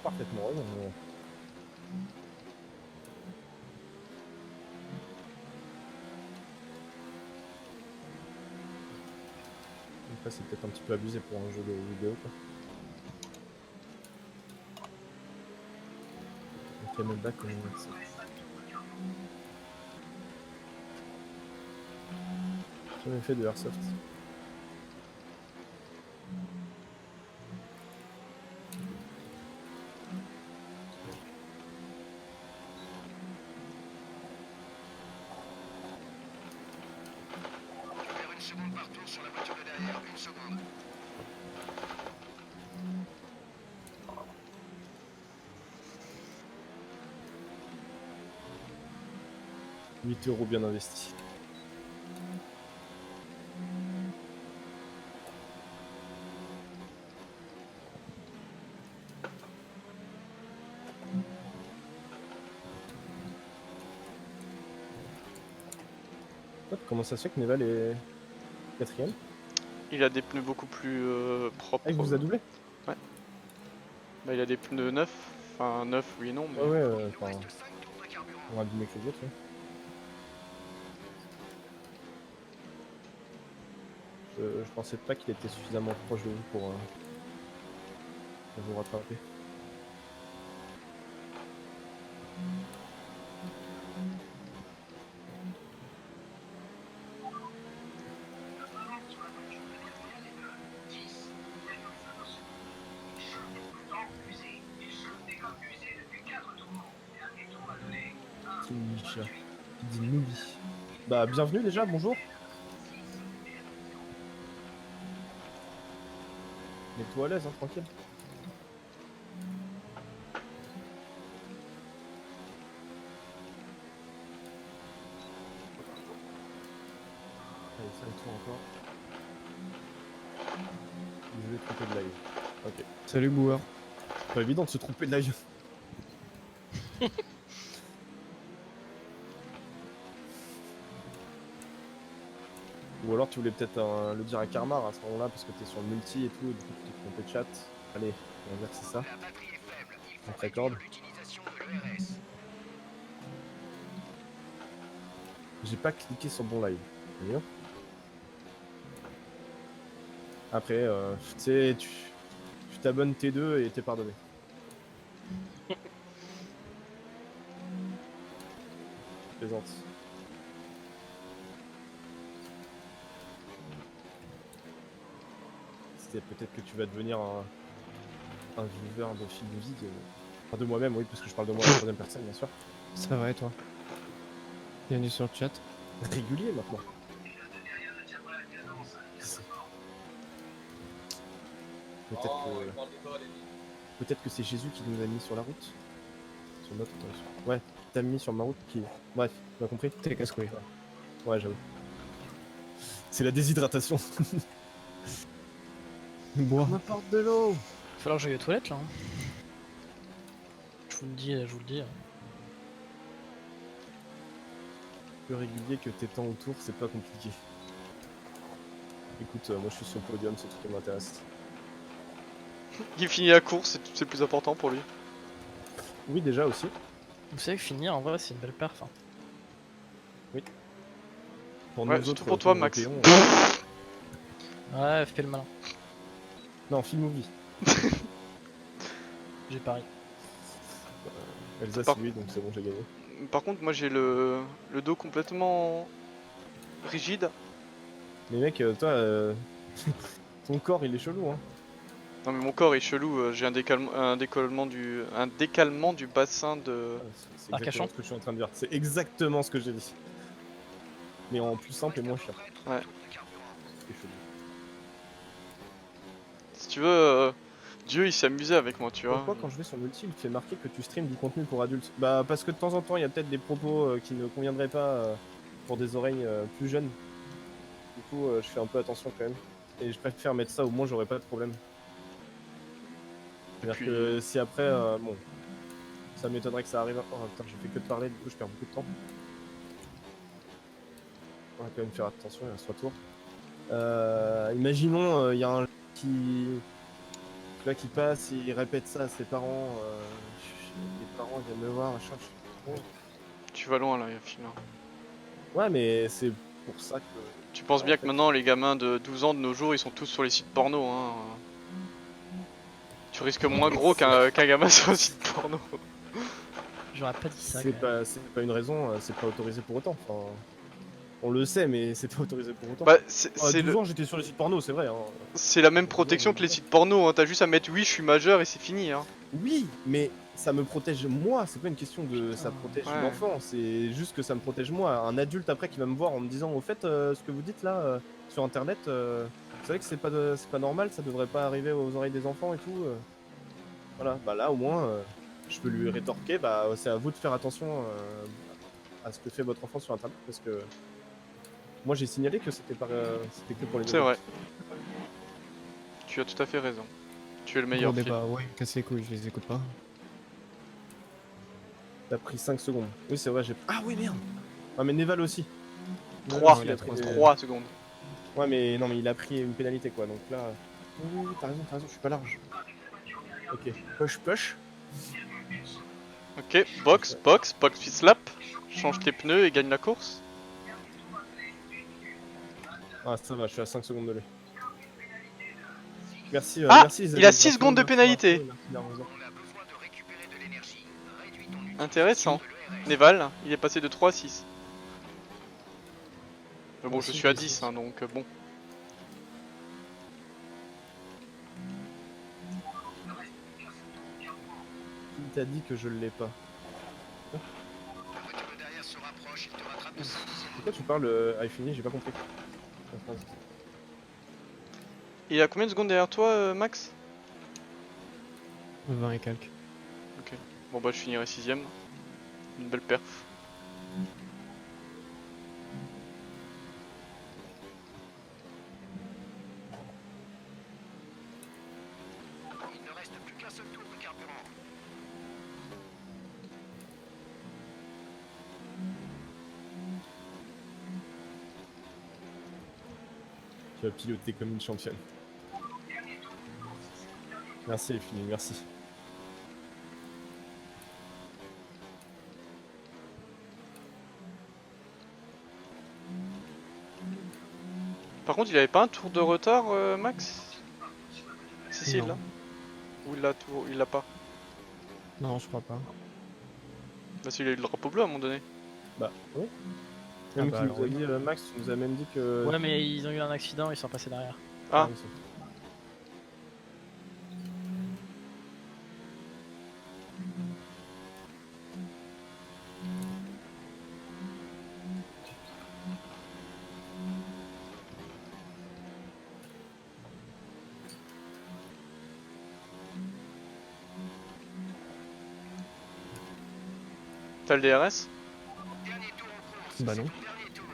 Parfaitement raison. Mais... Donc là, c'est peut-être un petit peu abusé pour un jeu de vidéo quoi. Donc Camelback comme on dit ça. J'ai jamais fait de airsoft. secondes par tour sur la voiture de derrière. 1 seconde. 8 € bien investis. Hop, comment ça se fait que Neval est 4ème? Il a des pneus beaucoup plus propres. Ah, il vous a doublé? Bah, il a des pneus neufs. Enfin, neufs, oui et non. Mais... Ah ouais, Il nous enfin, reste 5 tours de carburant. on a abîmé que les autres. Ouais. Je pensais pas qu'il était suffisamment proche de vous pour vous rattraper. Qui dit Noubi. Bah bienvenue déjà, bonjour. Mets-toi à l'aise, hein, tranquille. Allez, 5 tours encore. Je vais tromper de live. Ok. Salut Boueur. Pas évident de se tromper de live. Ou alors tu voulais peut-être le dire à Karmar à ce moment-là parce que t'es sur le multi et tout, et du coup tu t'es trompé de chat. Allez, on va dire que c'est ça. La batterie est faible. Il On faut t'accorde. réduire l'utilisation de l'ERS. J'ai pas cliqué sur bon live. Voyons. Après, tu sais, tu t'abonnes T2 et t'es pardonné. Je plaisante. C'est peut-être que tu vas devenir un viewer de film de vie. Enfin, de moi-même, oui, parce que je parle de moi à la troisième personne, bien sûr. Ça va et toi? Bienvenue sur le chat. Régulier maintenant. Peut-être que c'est Jésus qui nous a mis sur la route. Sur notre. Ouais, t'as mis sur ma route qui. Bref, tu m'as compris? T'es casse-couille. Ouais, j'avoue. C'est la déshydratation. Bois. M'apporte de l'eau. Il va falloir que j'aille aux toilettes là. Hein. Je vous le dis, je vous le dis. Plus régulier que tes temps autour, c'est pas compliqué. Écoute, moi je suis sur le podium, c'est tout qui m'intéresse. Il finit la course, c'est le plus important pour lui. Oui, déjà aussi. Vous savez que finir en vrai c'est une belle perf. Hein. Pour Ouais, nous surtout autres, pour toi, pauvres Max. péons, Ouais, fais le malin. Non, film movie. J'ai pari. Elsa, Par- c'est lui, donc c'est bon, j'ai gagné. Par contre, moi j'ai le dos complètement rigide. Mais mec, toi, ton corps il est chelou, hein. Non mais mon corps est chelou, j'ai un décalement du bassin de... Ah, c'est Arcachon. exactement ce que je suis en train de dire. C'est exactement ce que j'ai dit. Mais en plus simple et moins cher. Ouais. C'est chelou. Si tu veux, Dieu il s'est amusé avec moi, tu vois. Pourquoi quand je vais sur multi, il te fait marquer que tu streams du contenu pour adultes? Bah parce que de temps en temps, il y a peut-être des propos qui ne conviendraient pas pour des oreilles plus jeunes. Du coup, je fais un peu attention quand même. Et je préfère mettre ça, au moins j'aurai pas de problème. C'est-à-dire puis- que si après, bon, ça m'étonnerait que ça arrive. Oh putain, j'ai fait que de parler, du coup je perds beaucoup de temps. On va quand même faire attention, il reste 3 tours. Imaginons, il y a un qui passe, il répète ça à ses parents. Les parents viennent me voir, machin. Tu vas loin là, Yafina. Ouais, mais c'est pour ça que. Tu penses bien que maintenant les gamins de 12 ans de nos jours ils sont tous sur les sites porno, hein. Tu risques moins gros qu'un gamin sur un site porno. J'aurais pas dit ça. C'est quand même. pas une raison, c'est pas autorisé pour autant. Enfin, on le sait, mais c'est pas autorisé pour autant. Bah, À 12 ans, j'étais sur les sites porno, c'est vrai. Hein. c'est la même protection que les sites porno, hein. T'as juste à mettre oui, je suis majeur et c'est fini, hein. Oui, mais ça me protège moi, c'est pas une question de ça protège Ouais. l'enfant, c'est juste que ça me protège moi. Un adulte après qui va me voir en me disant au fait ce que vous dites là sur internet, vous savez que c'est pas normal, ça devrait pas arriver aux oreilles des enfants et tout. Voilà, bah là au moins je peux lui rétorquer, bah c'est à vous de faire attention à ce que fait votre enfant sur internet parce que moi j'ai signalé que c'était c'était que pour les C'est adultes. vrai. Tu as tout à fait raison. Tu es le Gros meilleur, Phil. débat, ouais, casse les couilles, je les écoute pas. T'as pris 5 secondes. Oui c'est vrai, j'ai. Ah oui merde. Ah mais Neval aussi. 3, non, il a pris, 3 secondes. Ouais mais non mais il a pris une pénalité quoi donc là. Oui, t'as raison, je suis pas large. Ok, push. Ok, box, speed slap. Change tes pneus et gagne la course. Ah ça va, je suis à 5 secondes de lui. Merci, Ah, merci il a Isabelle, 6 merci, secondes de merci pénalité. Marco, merci Darwin. On a besoin de récupérer de l'énergie. Réduis ton utilisation Intéressant. de l'ERS. Neval, il est passé de 3 à 6. Mais bon, Merci, je suis à merci. 10, hein, donc bon. Qui t'a dit que je l'ai pas? La voiture de derrière se rapproche, il te rattrape de 5 secondes. Pourquoi tu parles fini, j'ai pas compris. La phrase. Il a combien de secondes derrière toi, Max? 20 et quelques. Bon bah je finirai 6ème. Une belle perf. Il ne reste plus qu'un seul tour de carburant. Tu vas piloter comme une championne. Merci Effini, merci. Par contre, il avait pas un tour de retard, Max? Si, il Non. l'a. Ou il l'a pas? Non, je crois pas. Parce qu'il a eu le drapeau bleu à un moment donné. Bah oui. Même bah qui alors nous a oui. dit, Max, tu nous as même dit que. Ouais, mais ils ont eu un accident, ils sont passés derrière. Ah. oui, c'est- T'as le DRS? Dernier tour en course. Bah c'est non. ton dernier tour.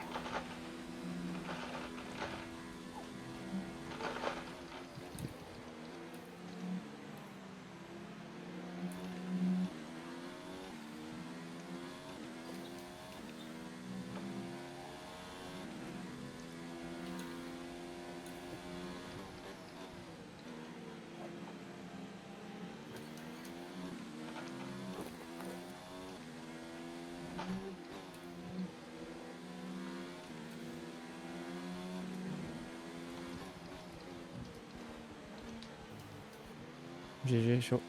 GG, chaud.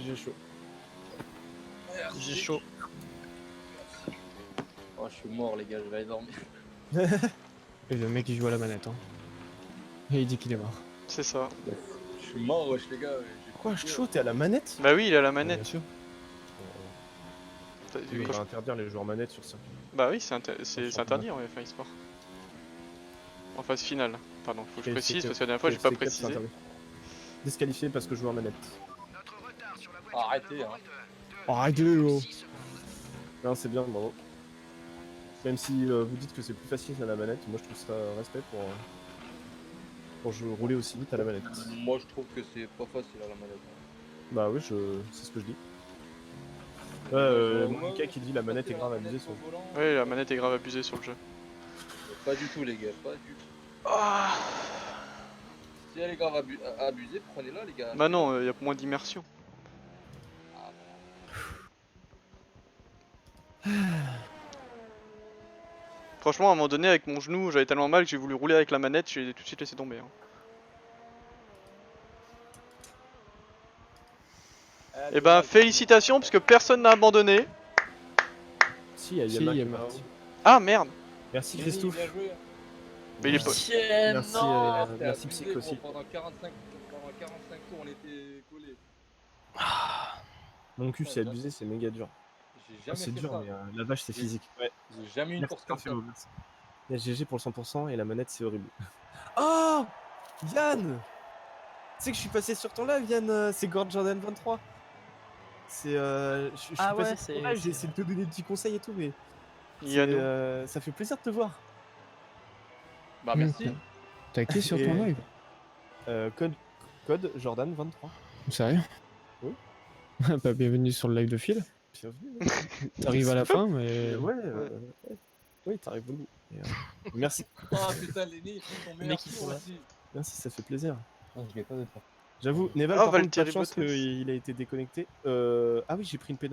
J'ai chaud. J'ai chaud. Oh, je suis mort, les gars, je vais aller dormir. Et le mec il joue à la manette. Hein. Et il dit qu'il est mort. C'est ça. Je suis mort, wesh, les gars. Quoi, chaud, t'es à la manette? Bah oui, il a la Bien manette. sûr. T'as- Il quand va je- interdire les joueurs manettes sur circuit. Bah oui, c'est Sur interdit en F1 e-sport. En phase finale. Pardon, faut que je Et précise c'est parce que la dernière fois j'ai pas c'est 4, c'est précisé. interdit. Disqualifié parce que joueur manette. Notre retard sur la voiture Arrêtez, de devant hein. est de Arrêtez, gros. 6 secondes. Non, c'est bien, bravo. Même si vous dites que c'est plus facile à la manette, moi je trouve ça respect pour rouler aussi vite à la manette. Moi, je trouve que c'est pas facile à la manette. Bah oui, c'est ce que je dis. Moi, Mika qui dit la manette est grave abusée sur. au volant. Oui, la manette est grave abusée sur le jeu. Pas du tout, les gars, pas du tout. Ah Si elle est grave abusée, prenez-la, les gars. bah non, y a moins d'immersion. Franchement, à un moment donné, avec mon genou, j'avais tellement mal que j'ai voulu rouler avec la manette, j'ai tout de suite laissé tomber. Hein. Et ben, félicitations, parce que personne n'a abandonné. Si, il y a Si, Yamaha il y qui a m'a- Marty. Ah merde. Merci Bien Christophe. joué. Mais il est pas... Tiens, Merci, non. C'était merci abusé, Psych gros, aussi. pendant 45 tours, on était collés. Mon cul, c'est Ouais, abusé, c'est méga dur. J'ai Ah, jamais c'est fait dur, ça. mais la vache, c'est J'ai- physique. Ouais. J'ai jamais eu une Merci, course comme ça. Parfait, merci. Il y a GG pour le 100% et la manette, c'est horrible. Oh Yann! Tu sais que je suis passé sur ton live, Yann, c'est Gord Jordan 23. C'est je suis Ah passé ouais, sur ton live, j'ai essayé de te donner des petits conseils et tout, mais Yannou. ça fait plaisir de te voir. Bah merci. T'as qui sur Et- ton live? Code Jordan 23. Sérieux? Oui. Bah, bienvenue sur le live de Phil. Bienvenue. T'arrives à la fin, mais. Ouais, ouais. Oui, t'arrives au bout. Et, merci, Oh putain, Lenny, ton mec, meilleur il tour faut- aussi. merci, ça fait plaisir. Non, je vais pas de toi. J'avoue, Neval, Ah, par contre, pas de Valtteri chance Bottas. qu'il a été déconnecté. Ah oui, j'ai pris une pénalité.